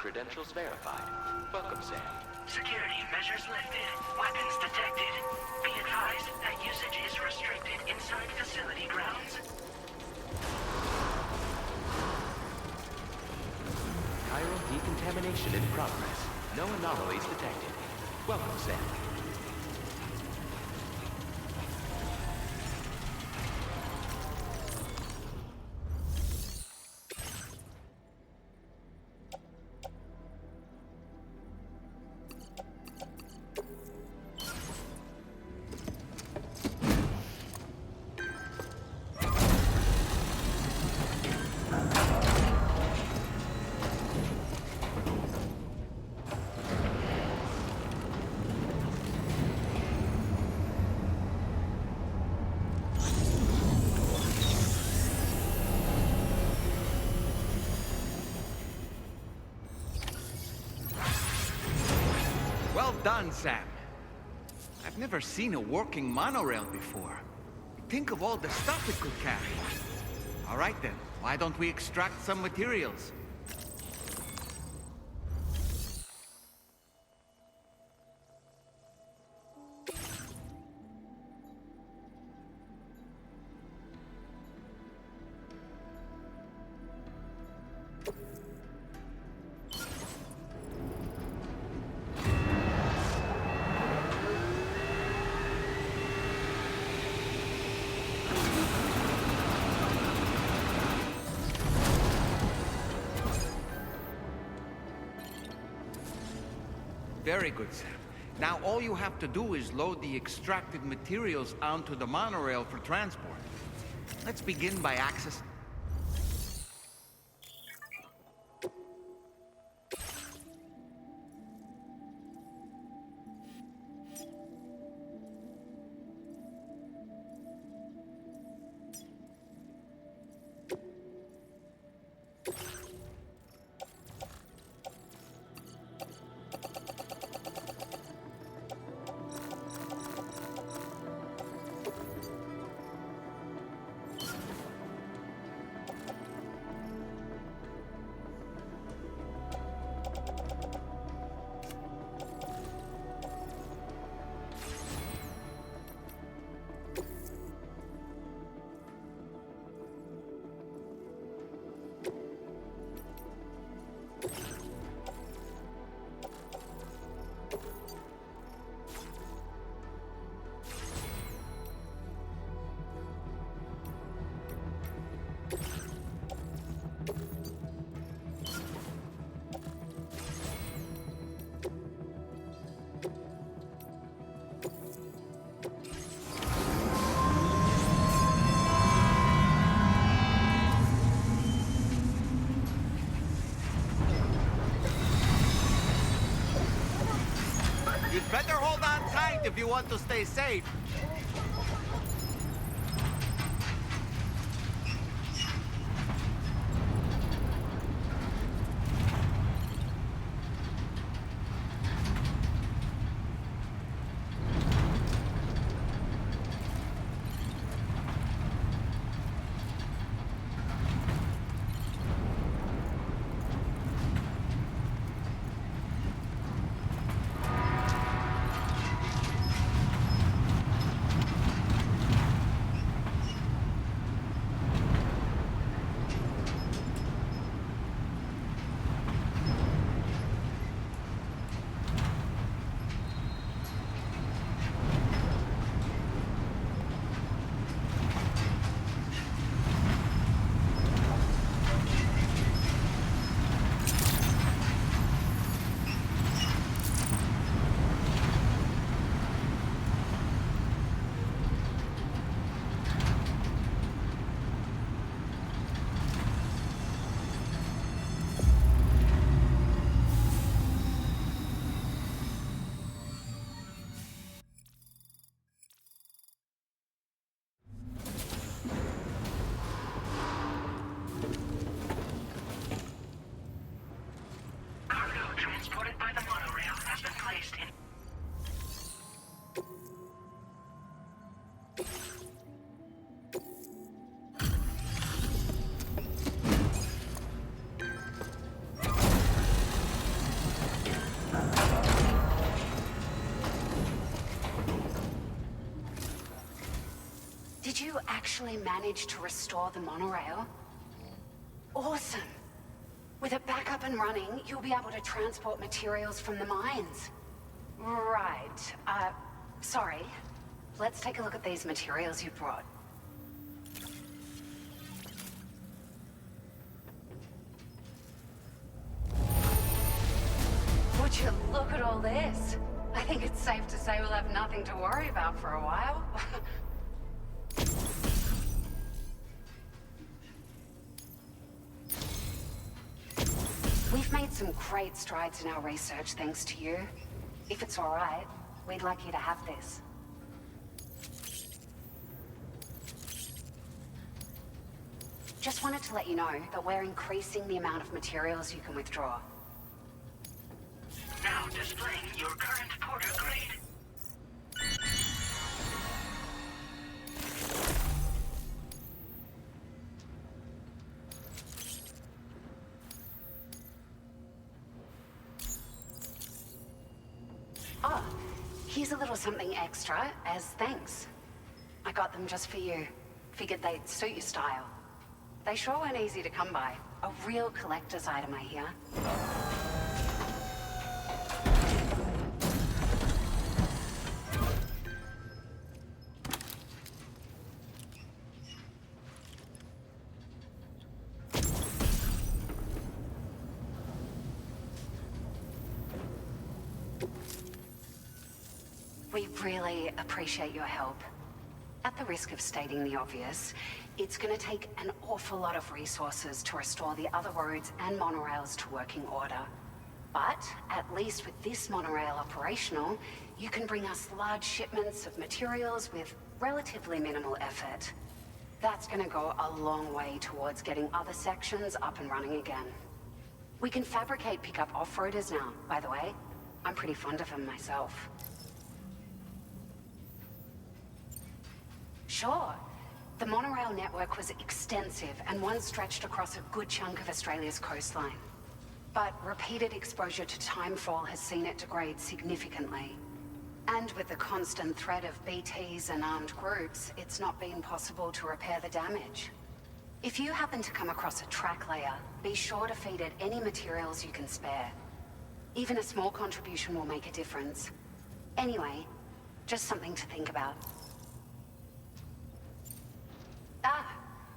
credentials verified. Welcome, Sam. Security measures lifted. Weapons detected. Be advised that usage is restricted inside facility grounds. Chiral decontamination in progress. No anomalies detected. Welcome, Sam. Well done, Sam. I've never seen a working monorail before. Think of all the stuff it could carry. All right then, why don't we extract some materials? Very good, Sam. Now all you have to do is load the extracted materials onto the monorail for transport. Let's begin by accessing... You'd better hold on tight if you want to stay safe. actually managed to restore the monorail? Awesome! With it back up and running, you'll be able to transport materials from the mines. Right. Sorry. Let's take a look at these materials you brought. Would you look at all this? I think it's safe to say we'll have nothing to worry about for a while. We've made some great strides in our research thanks to you. If it's all right, we'd like you to have this. Just wanted to let you know that we're increasing the amount of materials you can withdraw. Now displaying your current porter grade. Oh, here's a little something extra as thanks. I got them just for you. Figured they'd suit your style. They sure weren't easy to come by. A real collector's item, I hear. We really appreciate your help. At the risk of stating the obvious, it's gonna take an awful lot of resources to restore the other roads and monorails to working order. But at least with this monorail operational, you can bring us large shipments of materials with relatively minimal effort. That's gonna go a long way towards getting other sections up and running again. We can fabricate pickup off-roaders now, by the way. I'm pretty fond of them myself. Sure. The monorail network was extensive and once stretched across a good chunk of Australia's coastline. But repeated exposure to timefall has seen it degrade significantly. And with the constant threat of BTs and armed groups, it's not been possible to repair the damage. If you happen to come across a track layer, be sure to feed it any materials you can spare. Even a small contribution will make a difference. Anyway, just something to think about.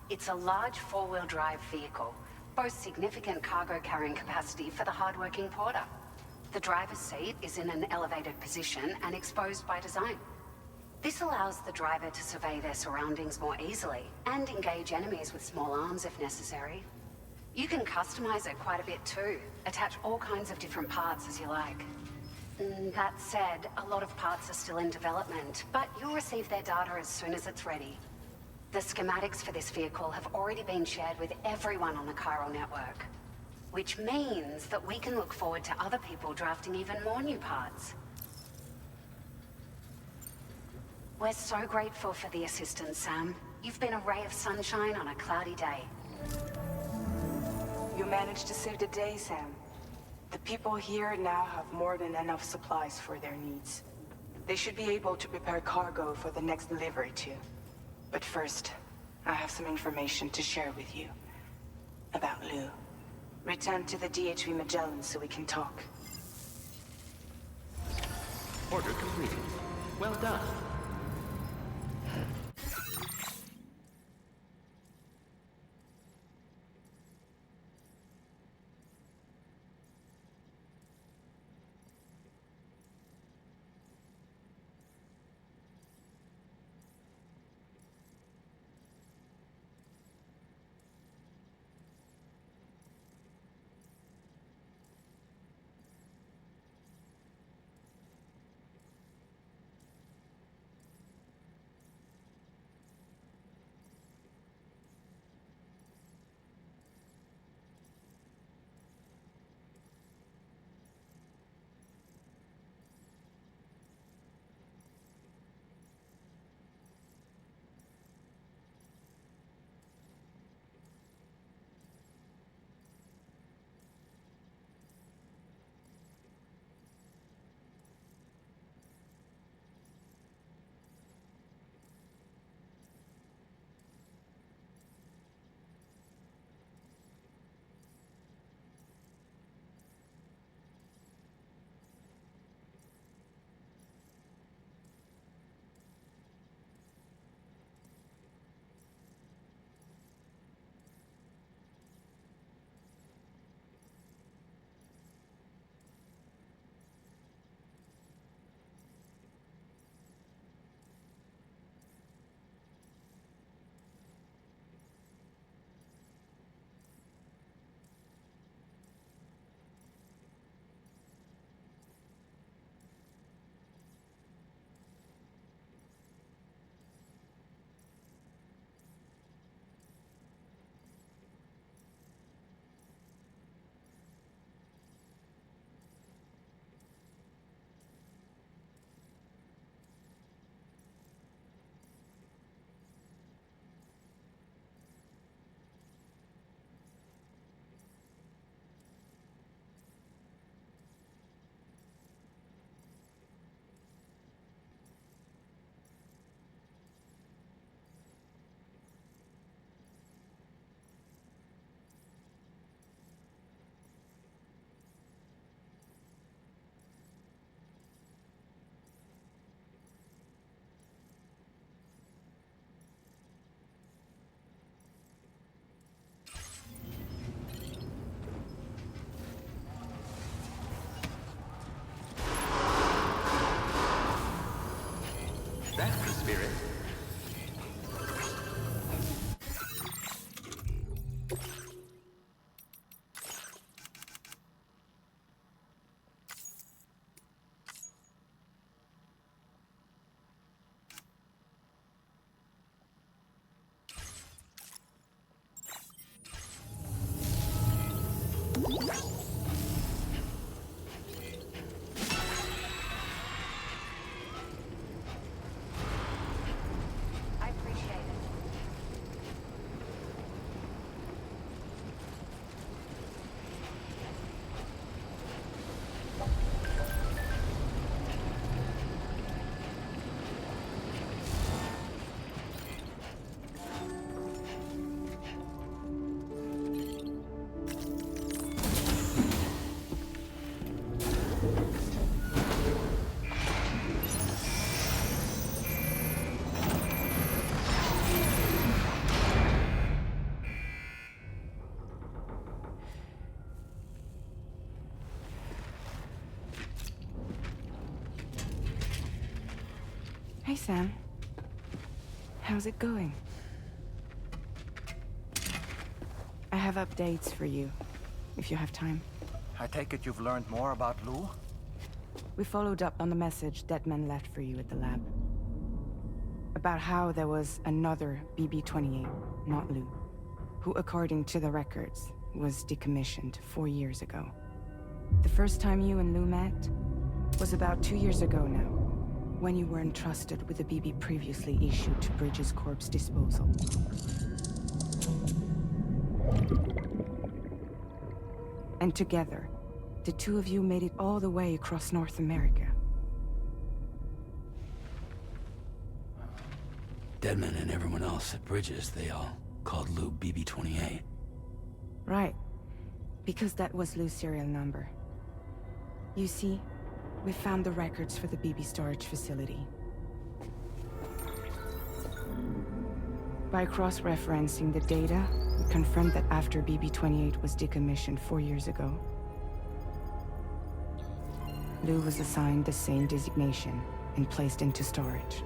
It's a large four-wheel drive vehicle, boasts significant cargo carrying capacity for the hard-working porter. The driver's seat is in an elevated position and exposed by design. This allows the driver to survey their surroundings more easily and engage enemies with small arms if necessary. You can customize it quite a bit too, attach all kinds of different parts as you like. That said, a lot of parts are still in development, but you'll receive their data as soon as it's ready. The schematics for this vehicle have already been shared with everyone on the chiral network, which means that we can look forward to other people drafting even more new parts. We're so grateful for the assistance, Sam. You've been a ray of sunshine on a cloudy day. You managed to save the day, Sam. The people here now have more than enough supplies for their needs. They should be able to prepare cargo for the next delivery too. But first, I have some information to share with you. About Lou. Return to the DHV Magellan so we can talk. Order completed. Well done. spirit. I appreciate it. Hey, Sam. How's it going? I have updates for you, if you have time. I take it you've learned more about Lou? We followed up on the message Deadman left for you at the lab. About how there was another BB-28, not Lou, who, according to the records, was decommissioned 4 years ago. The first time you and Lou met was about 2 years ago now, when you were entrusted with the BB previously issued to Bridges Corp's disposal. And together, the two of you made it all the way across North America. Deadman and everyone else at Bridges, they all called Lou BB-28. Right. Because that was Lou's serial number. You see, we found the records for the BB storage facility. By cross-referencing the data, we confirmed that after BB-28 was decommissioned 4 years ago, Lou was assigned the same designation and placed into storage.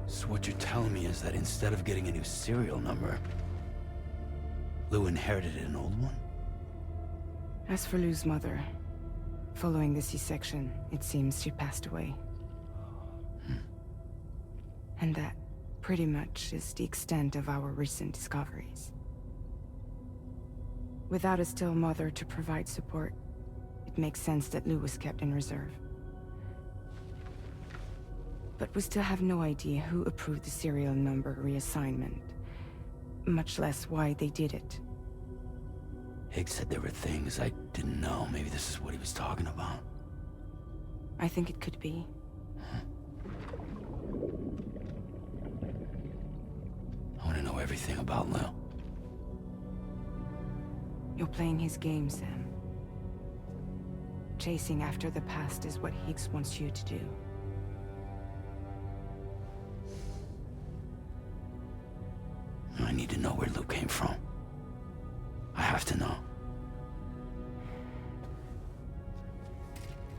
So what you're telling me is that instead of getting a new serial number, Lou inherited an old one? As for Lou's mother, following the C-section, it seems she passed away. And that, pretty much, is the extent of our recent discoveries. Without a still mother to provide support, it makes sense that Lou was kept in reserve. But we still have no idea who approved the serial number reassignment, much less why they did it. Higgs said there were things I didn't know. Maybe this is what he was talking about. I think it could be. I want to know everything about Lou. You're playing his game, Sam. Chasing after the past is what Higgs wants you to do. I need to know where Lou came from. I have to know.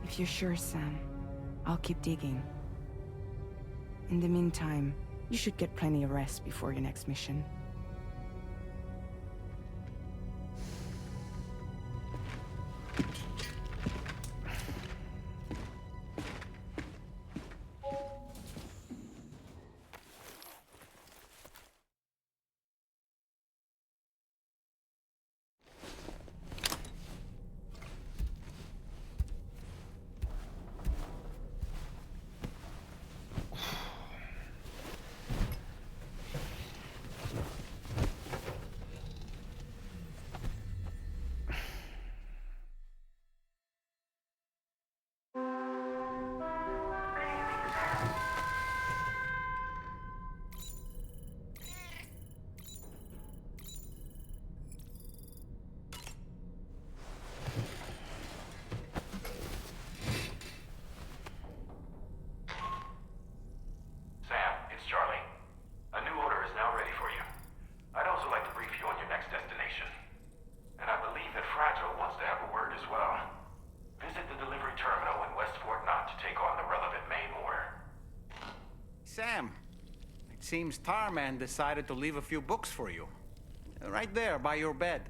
If you're sure, Sam, I'll keep digging. In the meantime, you should get plenty of rest before your next mission. seems Tarman decided to leave a few books for you. Right there, by your bed.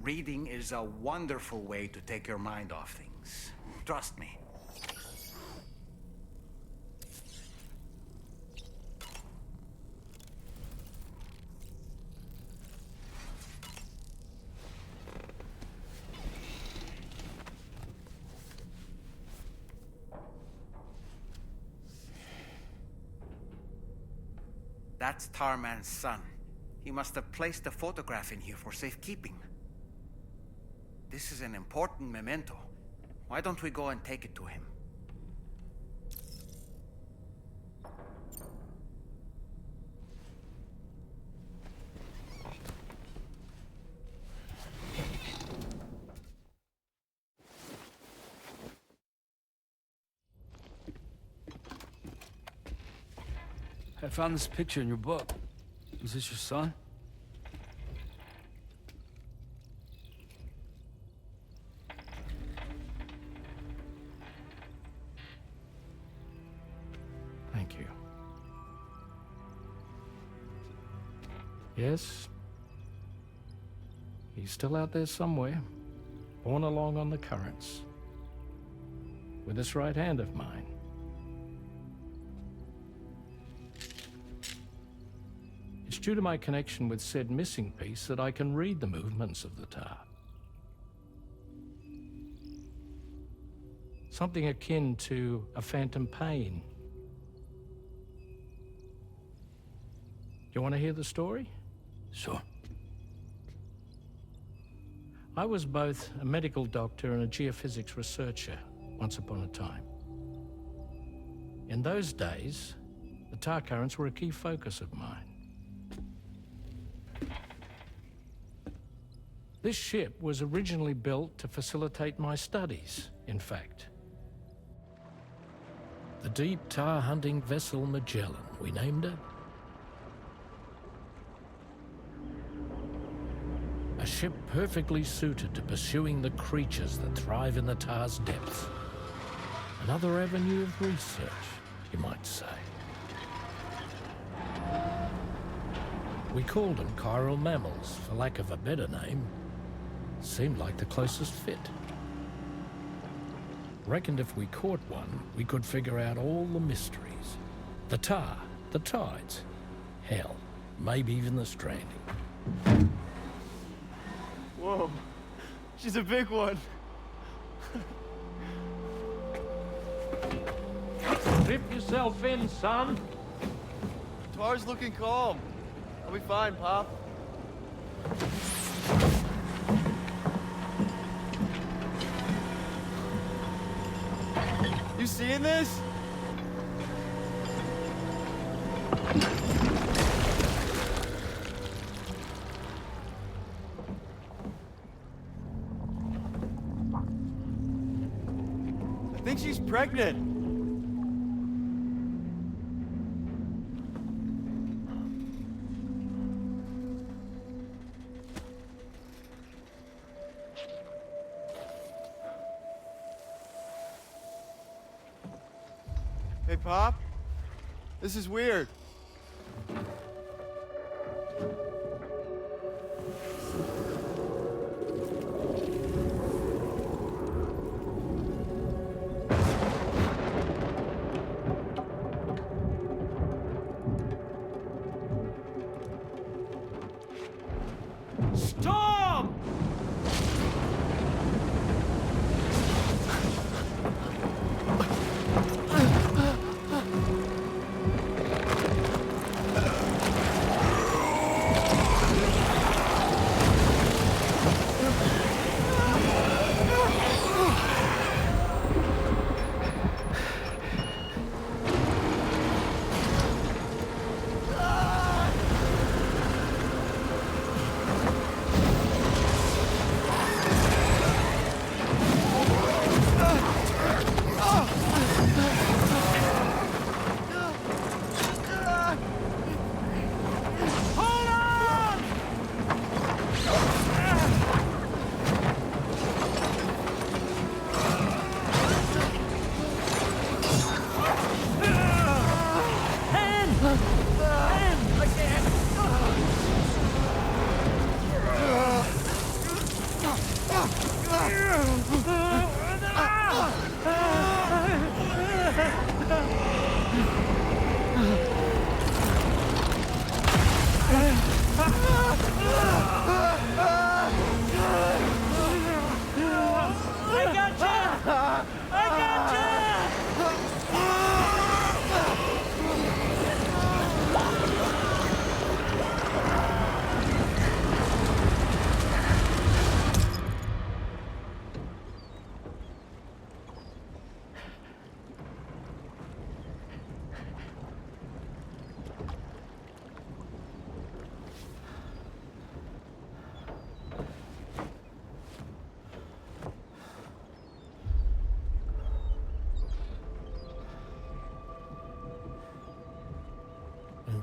Reading is a wonderful way to take your mind off things. Trust me. That's Tarman's son. He must have placed a photograph in here for safekeeping. This is an important memento. Why don't we go and take it to him? I found this picture in your book. Is this your son? Thank you. Yes. He's still out there somewhere, borne along on the currents, with this right hand of mine. It's due to my connection with said missing piece that I can read the movements of the tar. Something akin to a phantom pain. You want to hear the story? Sure. I was both a medical doctor and a geophysics researcher once upon a time. In those days, the tar currents were a key focus of mine. This ship was originally built to facilitate my studies, in fact. The deep tar hunting vessel Magellan, we named it. A ship perfectly suited to pursuing the creatures that thrive in the tar's depths. Another avenue of research, you might say. We called them chiral mammals, for lack of a better name. Seemed like the closest fit. Reckoned if we caught one, we could figure out all the mysteries. The tar, the tides, hell, maybe even the stranding. Whoa, she's a big one. Strip yourself in, son. Tar's looking calm. I'll be fine, Pop. You seeing this? I think she's pregnant. Hey, Pop. This is weird. Storm!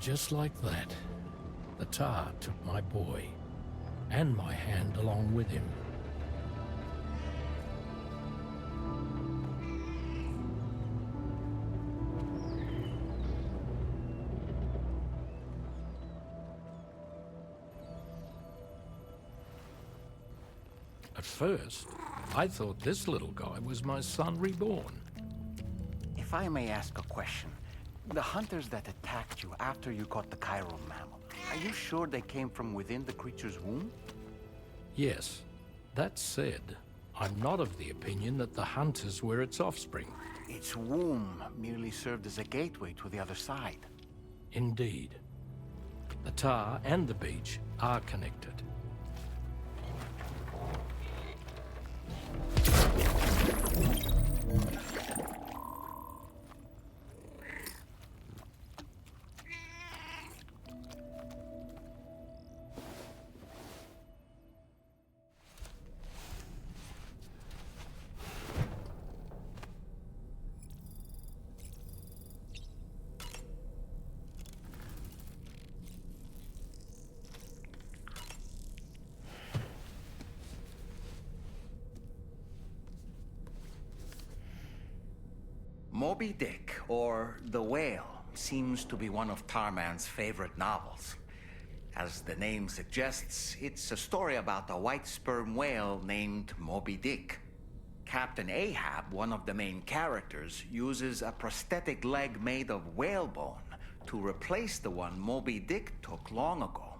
And just like that, the tar took my boy, and my hand along with him. At first, I thought this little guy was my son reborn. If I may ask a question, the hunters that attacked you after you caught the chiral mammal, are you sure they came from within the creature's womb? Yes. That said, I'm not of the opinion that the hunters were its offspring. Its womb merely served as a gateway to the other side. Indeed. The tar and the beach are connected. Moby Dick, or The Whale, seems to be one of Tarman's favorite novels. As the name suggests, it's a story about a white sperm whale named Moby Dick. Captain Ahab, one of the main characters, uses a prosthetic leg made of whalebone to replace the one Moby Dick took long ago.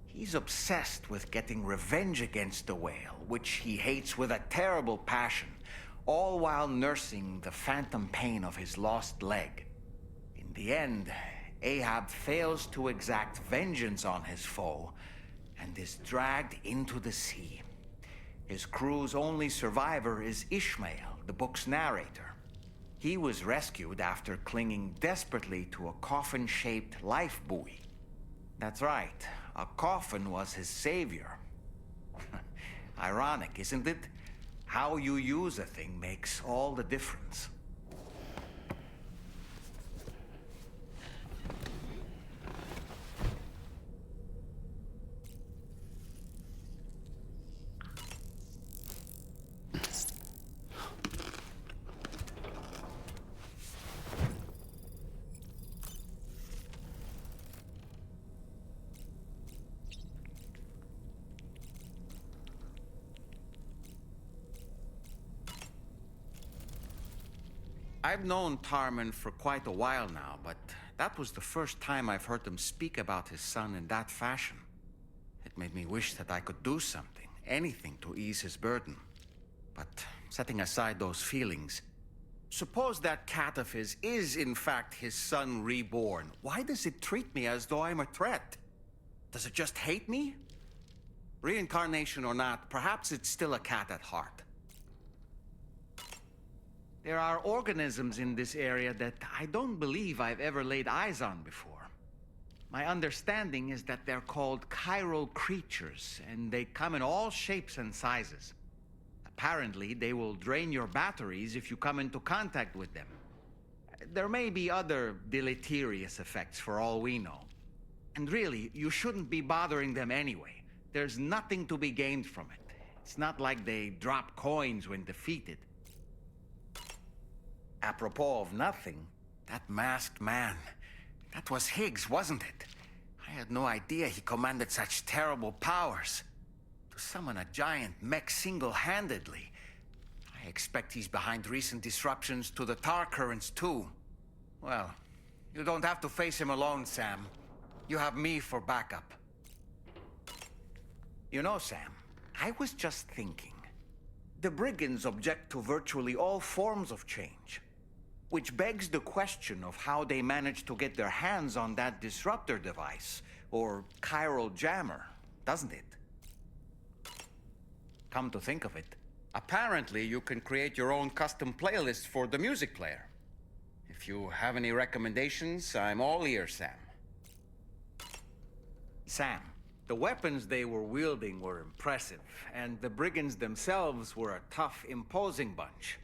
He's obsessed with getting revenge against the whale, which he hates with a terrible passion, all while nursing the phantom pain of his lost leg. In the end, Ahab fails to exact vengeance on his foe and is dragged into the sea. His crew's only survivor is Ishmael, the book's narrator. He was rescued after clinging desperately to a coffin-shaped life buoy. That's right, a coffin was his savior. Ironic, isn't it? How you use a thing makes all the difference. I've known Tarman for quite a while now, but that was the first time I've heard him speak about his son in that fashion. It made me wish that I could do something, anything to ease his burden. But setting aside those feelings, suppose that cat of his is in fact his son reborn. Why does it treat me as though I'm a threat? Does it just hate me? Reincarnation or not, perhaps it's still a cat at heart. There are organisms in this area that I don't believe I've ever laid eyes on before. My understanding is that they're called chiral creatures, and they come in all shapes and sizes. Apparently, they will drain your batteries if you come into contact with them. There may be other deleterious effects for all we know. And really, you shouldn't be bothering them anyway. There's nothing to be gained from it. It's not like they drop coins when defeated. Apropos of nothing, that masked man, that was Higgs, wasn't it? I had no idea he commanded such terrible powers. To summon a giant mech single-handedly, I expect he's behind recent disruptions to the tar currents too. Well, you don't have to face him alone, Sam. You have me for backup. You know, Sam, I was just thinking. The brigands object to virtually all forms of change. Which begs the question of how they managed to get their hands on that disruptor device, or chiral jammer, doesn't it? Come to think of it, apparently you can create your own custom playlist for the music player. If you have any recommendations, I'm all ears, Sam. Sam, the weapons they were wielding were impressive, and the brigands themselves were a tough, imposing bunch.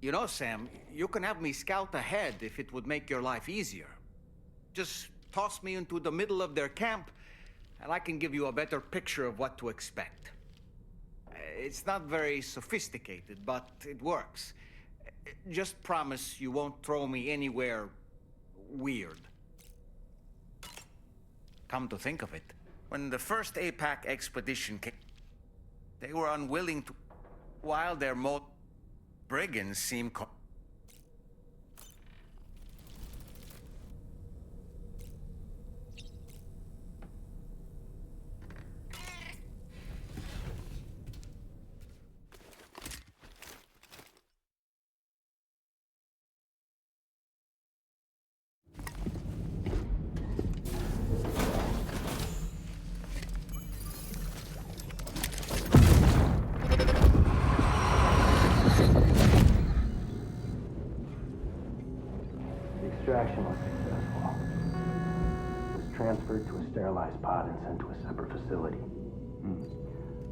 You know, Sam, you can have me scout ahead if it would make your life easier. Just toss me into the middle of their camp, and I can give you a better picture of what to expect. It's not very sophisticated, but it works. Just promise you won't throw me anywhere weird. Come to think of it, when the first APAC expedition came, they were unwilling to, while their brigands seem Extraction was successful. It was transferred to a sterilized pod and sent to a separate facility.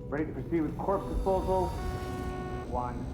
Ready to proceed with corpse disposal? 1.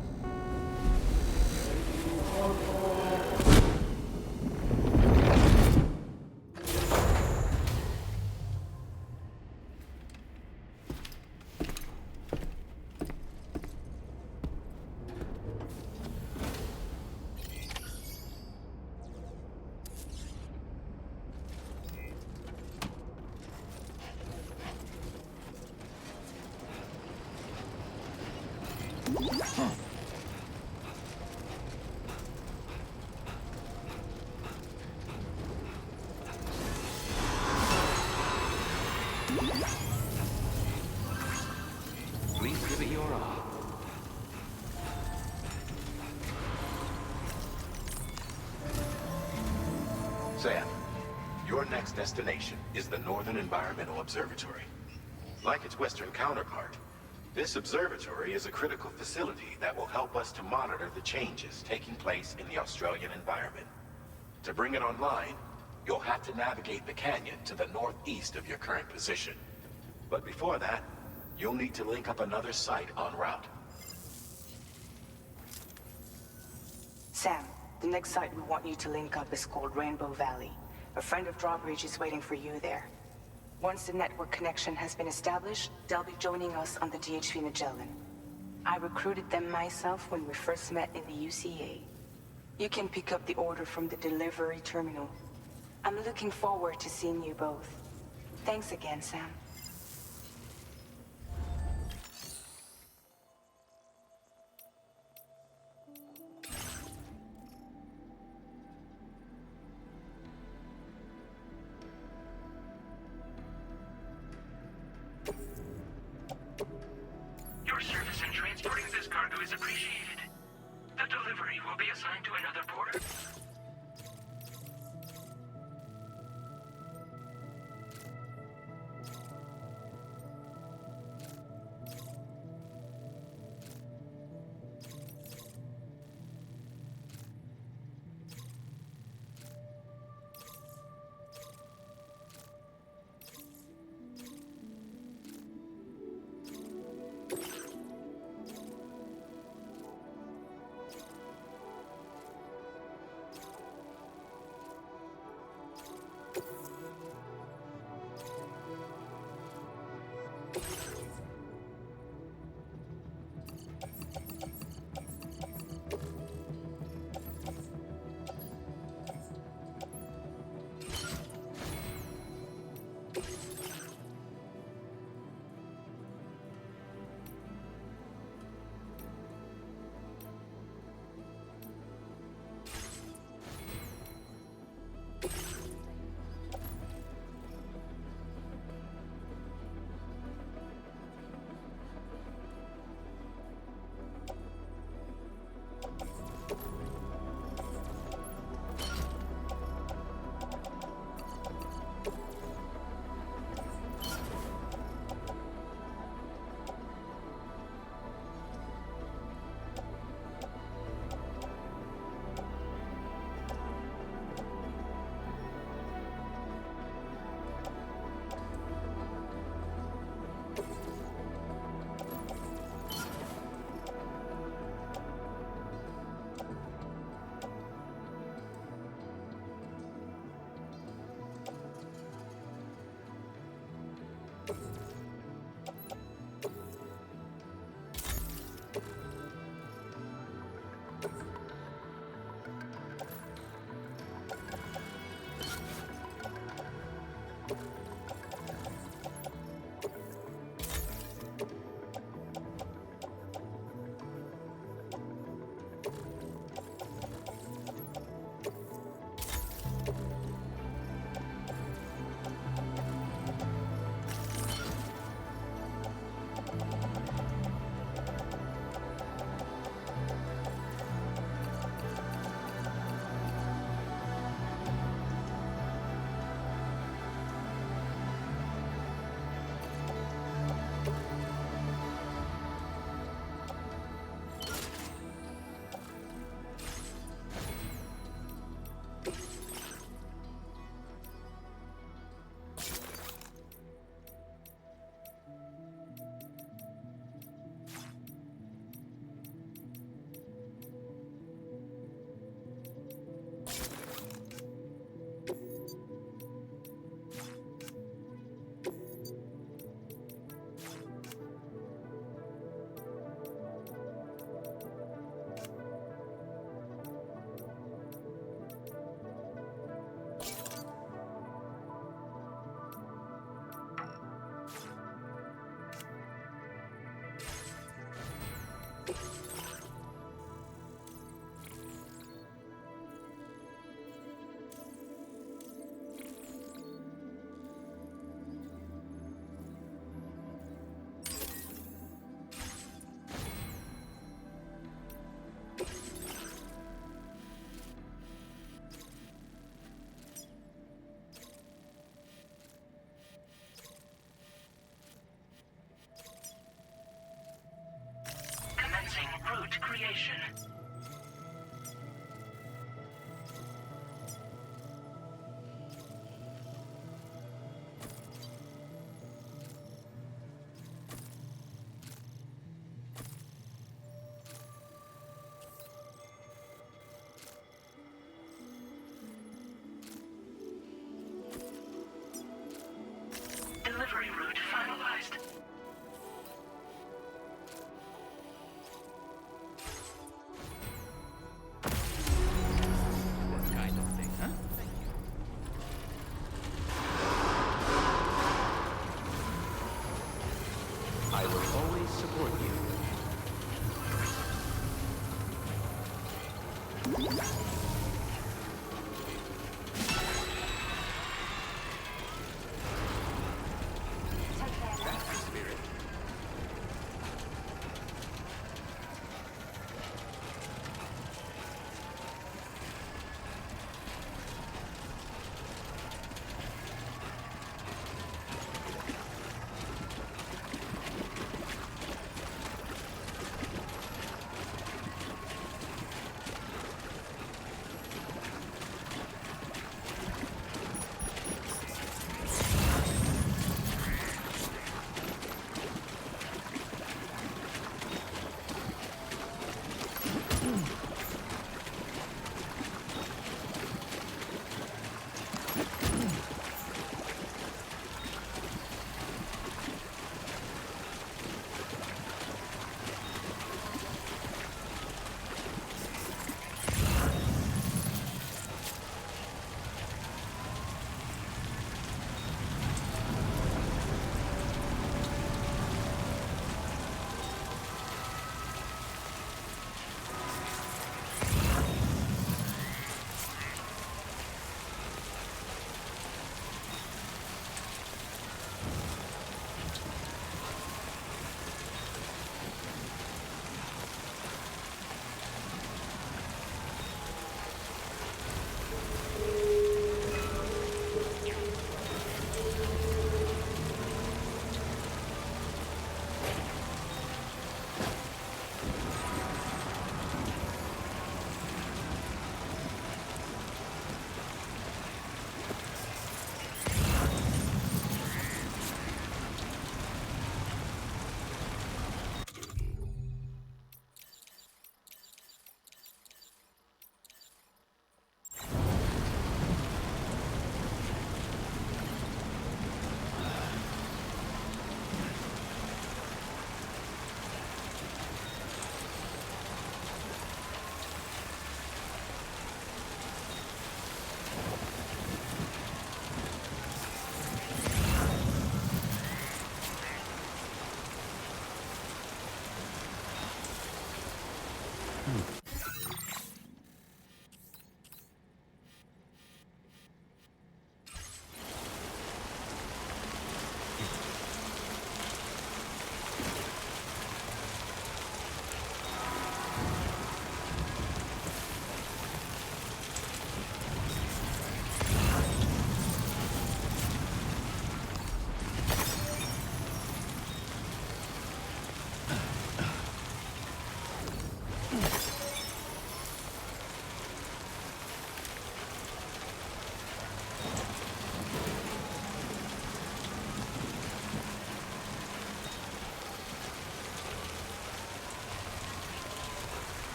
Please give it your all. Sam, your next destination is the Northern Environmental Observatory. Like its Western counterpart, this observatory is a critical facility that will help us to monitor the changes taking place in the Australian environment. To bring it online, you'll have to navigate the canyon to the northeast of your current position. But before that, you'll need to link up another site en route. Sam, the next site we want you to link up is called Rainbow Valley. A friend of Drawbridge is waiting for you there. Once the network connection has been established, they'll be joining us on the DHV Magellan. I recruited them myself when we first met in the UCA. You can pick up the order from the delivery terminal. I'm looking forward to seeing you both. Thanks again, Sam. Your service in transporting this cargo is appreciated. The delivery will be assigned to another port.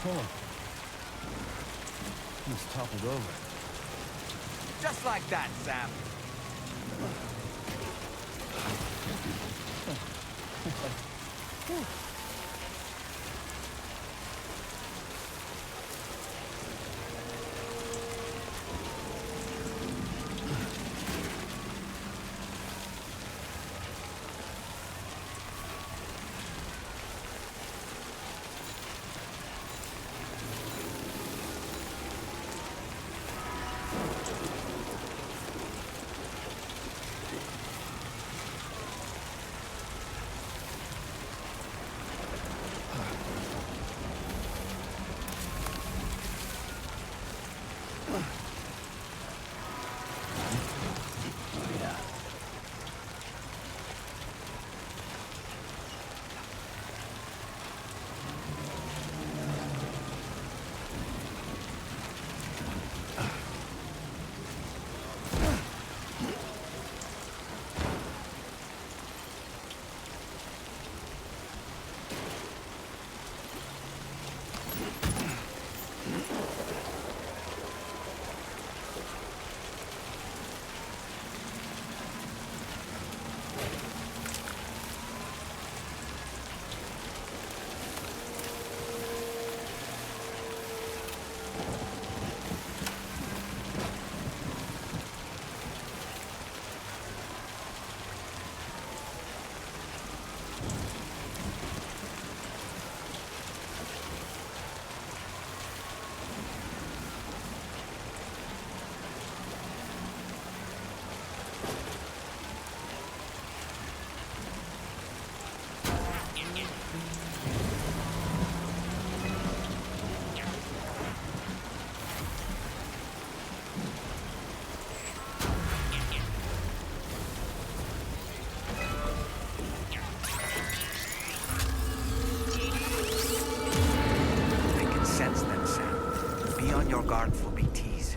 Oh. He's toppled over. Just like that, Sam. on your guard for BTs.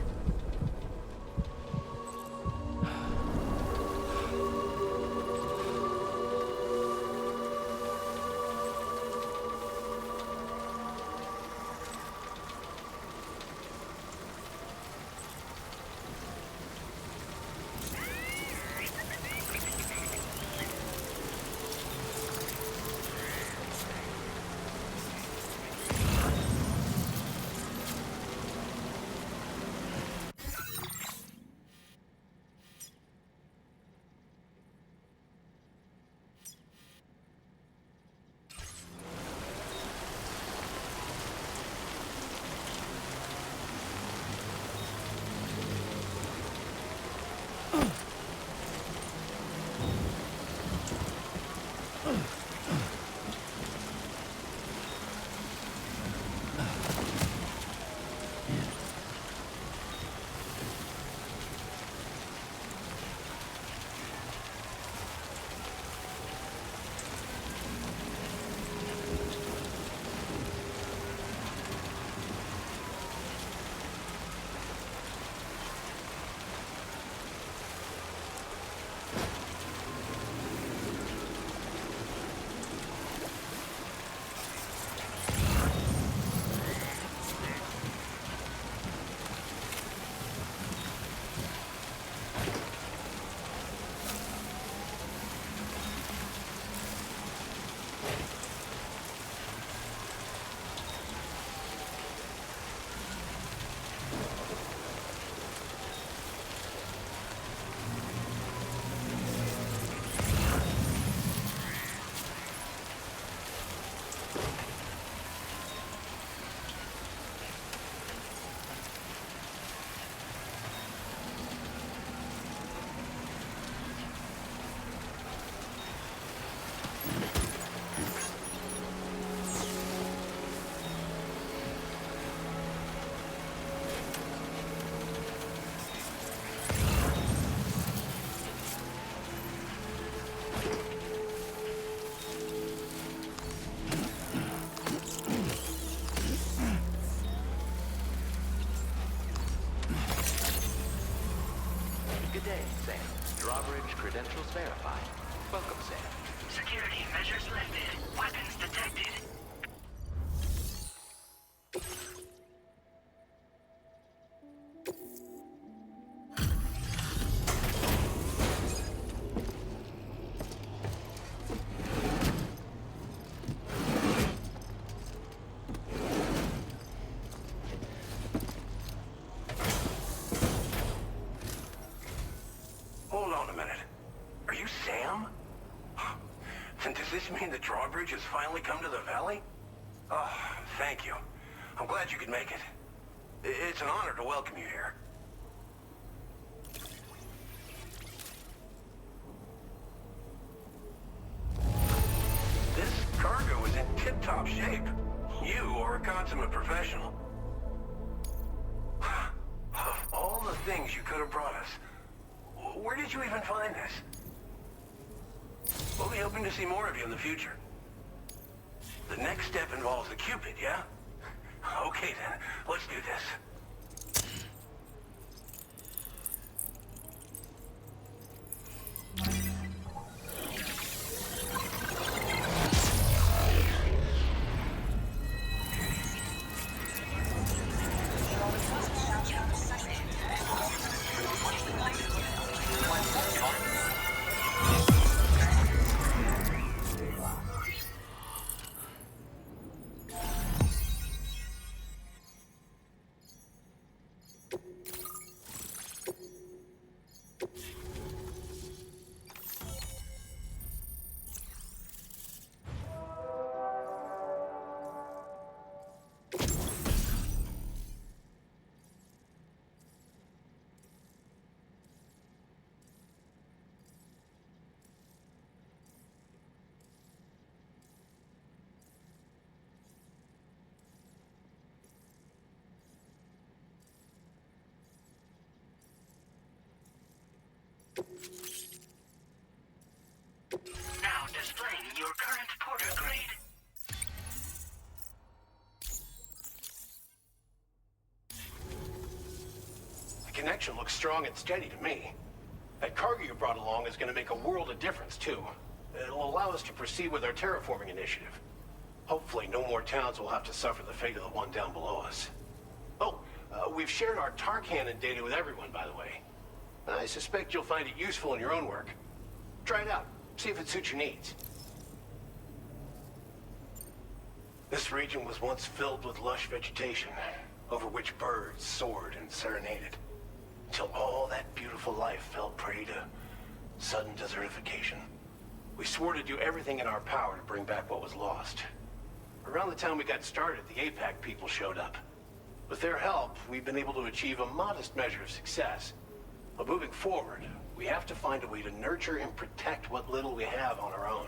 Good day, Sam. Drawbridge credentials verified. Welcome, Sam. Security measures lifted. Weapons detected. Hold on a minute. Are you Sam? Then does this mean the drawbridge has finally come to the valley? Oh, thank you. I'm glad you could make it. It's an honor to welcome you here. This cargo is in tip-top shape. You are a consummate professional. Of all the things you could have brought us, where did you even find this? We'll be hoping to see more of you in the future. The next step involves the Cupid, yeah? Okay then, let's do this. Now displaying your current porter grade. connection looks strong and steady to me. That cargo you brought along is going to make a world of difference, too. It'll allow us to proceed with our terraforming initiative. Hopefully, no more towns will have to suffer the fate of the one down below us. Oh, we've shared our tar cannon data with everyone, by the way. I suspect you'll find it useful in your own work. Try it out. See if it suits your needs. This region was once filled with lush vegetation, over which birds soared and serenaded, until all that beautiful life fell prey to sudden desertification. We swore to do everything in our power to bring back what was lost. Around the time we got started, the APAC people showed up. With their help, we've been able to achieve a modest measure of success. But moving forward, we have to find a way to nurture and protect what little we have on our own.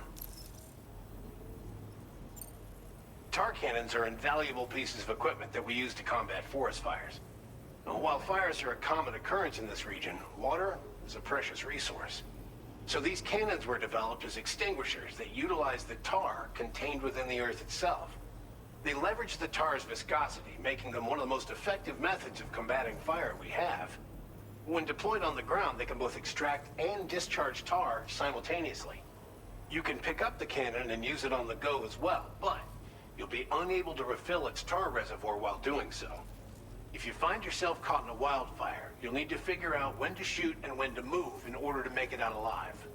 Tar cannons are invaluable pieces of equipment that we use to combat forest fires. Now, while fires are a common occurrence in this region, water is a precious resource. So these cannons were developed as extinguishers that utilize the tar contained within the earth itself. They leverage the tar's viscosity, making them one of the most effective methods of combating fire we have. When deployed on the ground, they can both extract and discharge tar simultaneously. You can pick up the cannon and use it on the go as well, but you'll be unable to refill its tar reservoir while doing so. If you find yourself caught in a wildfire, you'll need to figure out when to shoot and when to move in order to make it out alive.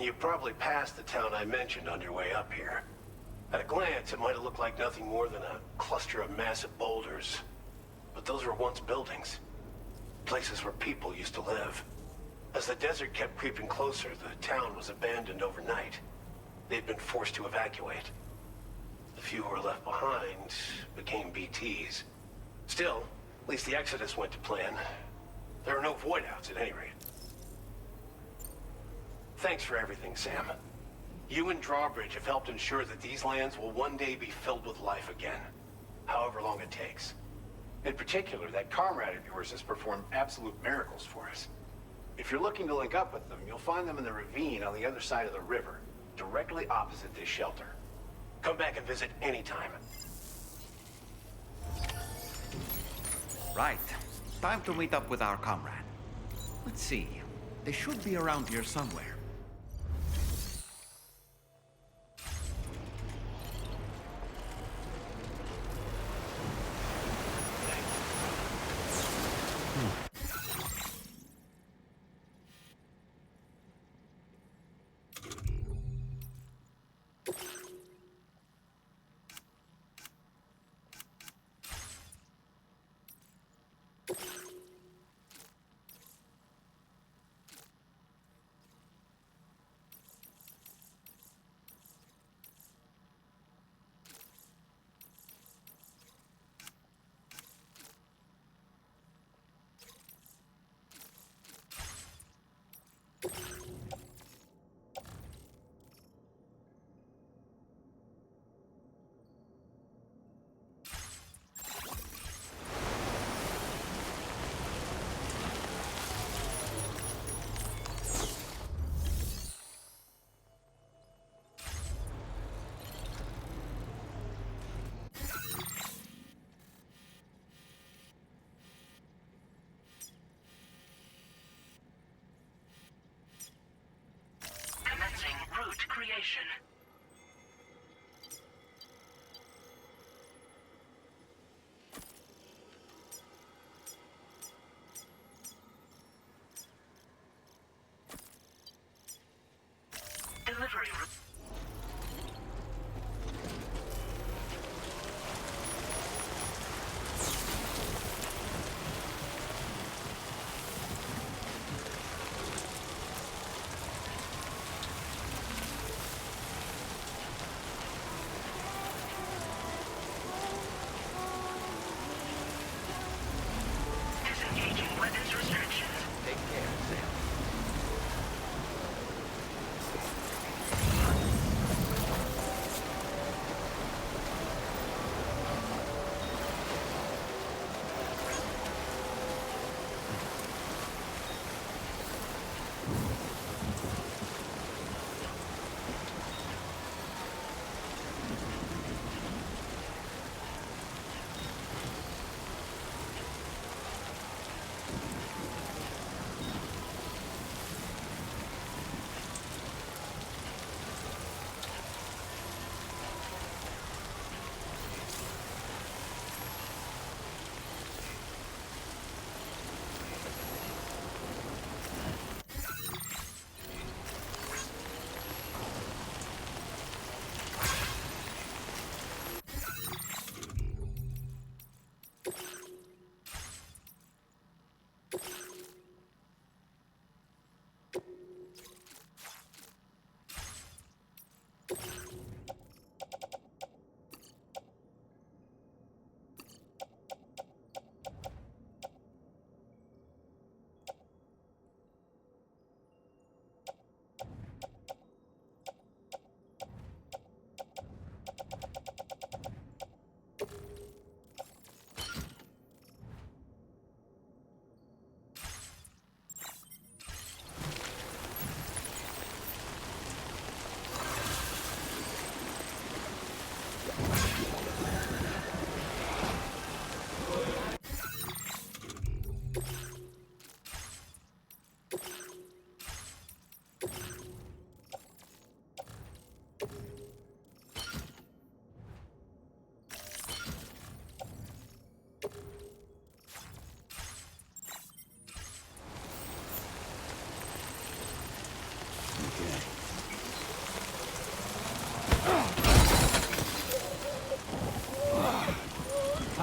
You probably passed the town I mentioned on your way up here. At a glance, it might have looked like nothing more than a cluster of massive boulders. But those were once buildings. Places where people used to live. As the desert kept creeping closer, the town was abandoned overnight. They'd been forced to evacuate. The few who were left behind became BTs. Still, at least the exodus went to plan. There are no void-outs at any rate. Thanks for everything, Sam. You and Drawbridge have helped ensure that these lands will one day be filled with life again, however long it takes. In particular, that comrade of yours has performed absolute miracles for us. If you're looking to link up with them, you'll find them in the ravine on the other side of the river, directly opposite this shelter. Come back and visit anytime. Right. Time to meet up with our comrade. Let's see. They should be around here somewhere. Route creation. Delivery route.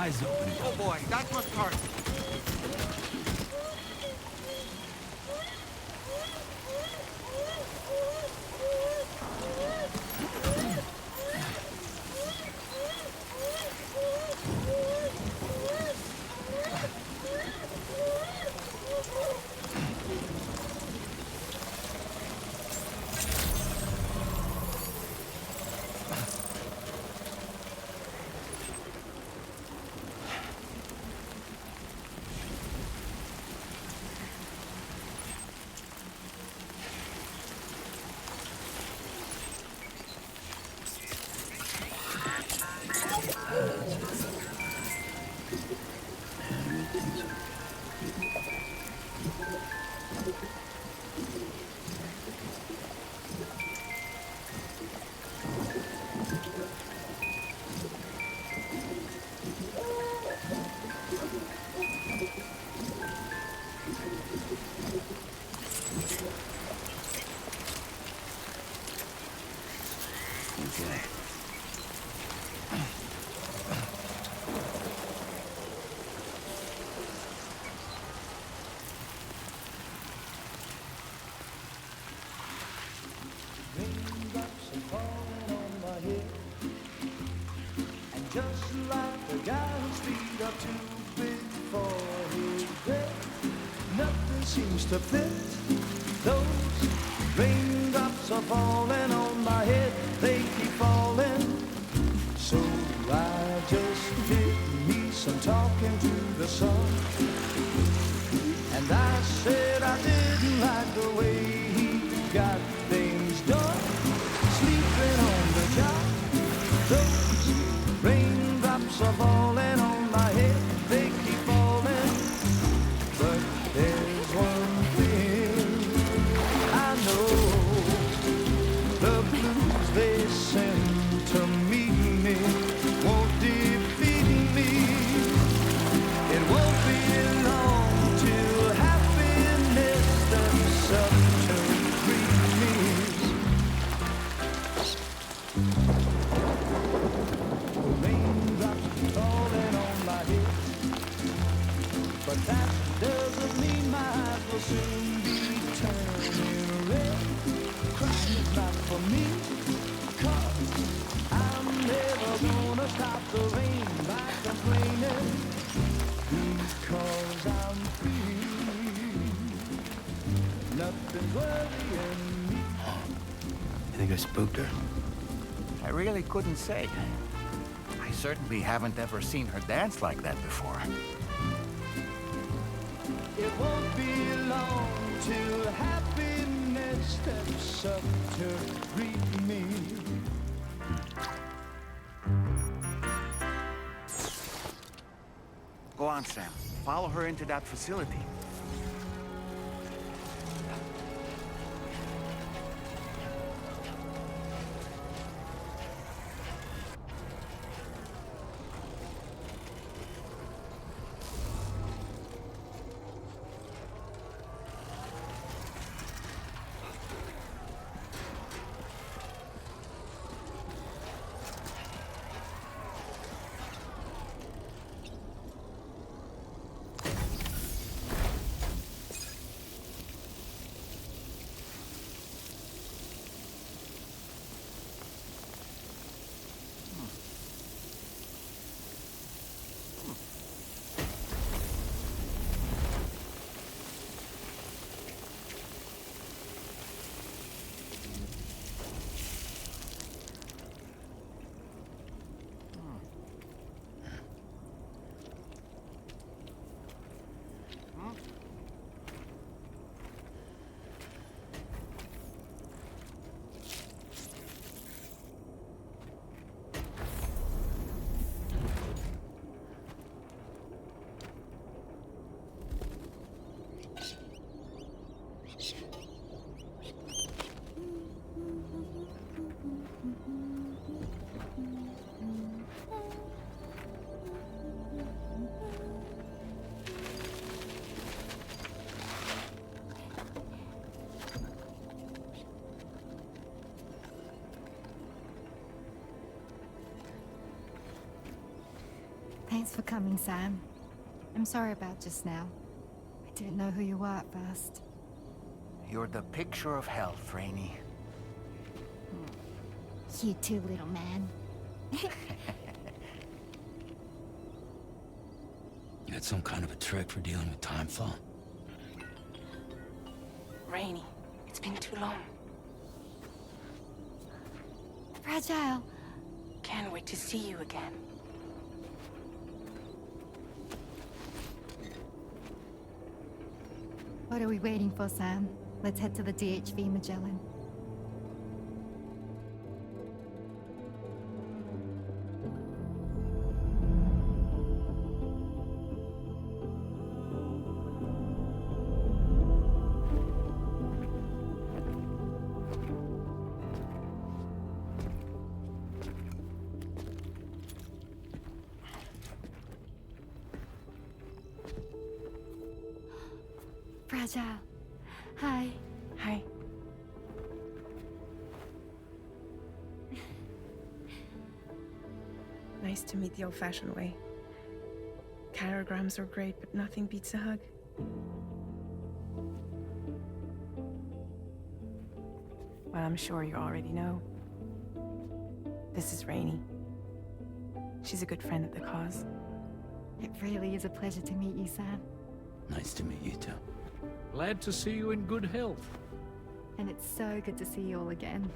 eyes open. Oh boy, that must hurt. Just like the guy whose feet are too big for his bed, nothing seems to fit. Those raindrops are falling on my head, they keep falling. So I just did me some talking to the sun, and I said I didn't like the way he got things done, sleeping on the job. Those raindrops are falling on my head, they keep falling. But there's one thing I know, the blues they send to meet me won't defeat me. It won't be long till happiness steps up to greet me. Falling on my head, but that doesn't mean my eyes will soon be turning red. Crying is not for me, 'cause I'm never gonna stop the rain by complaining, because I'm free. Nothing's worrying me. You think I spooked her? I really couldn't say. I certainly haven't ever seen her dance like that before. It won't be long till happiness steps up to greet me. Go on, Sam. Follow her into that facility. Thanks for coming, Sam. I'm sorry about just now. I didn't know who you were at first. You're the picture of health, Rainey. You too, little man. You had some kind of a trick for dealing with time flow? Rainey, it's been too long. Fragile. Can't wait to see you again. What are we waiting for, Sam? Let's head to the DHV Magellan. Fragile. Hi. Hi. Nice to meet the old-fashioned way. Carograms are great, but nothing beats a hug. Well, I'm sure you already know. This is Rainey. She's a good friend of the cause. It really is a pleasure to meet you, Sam. Nice to meet you too. Glad to see you in good health. And it's so good to see you all again.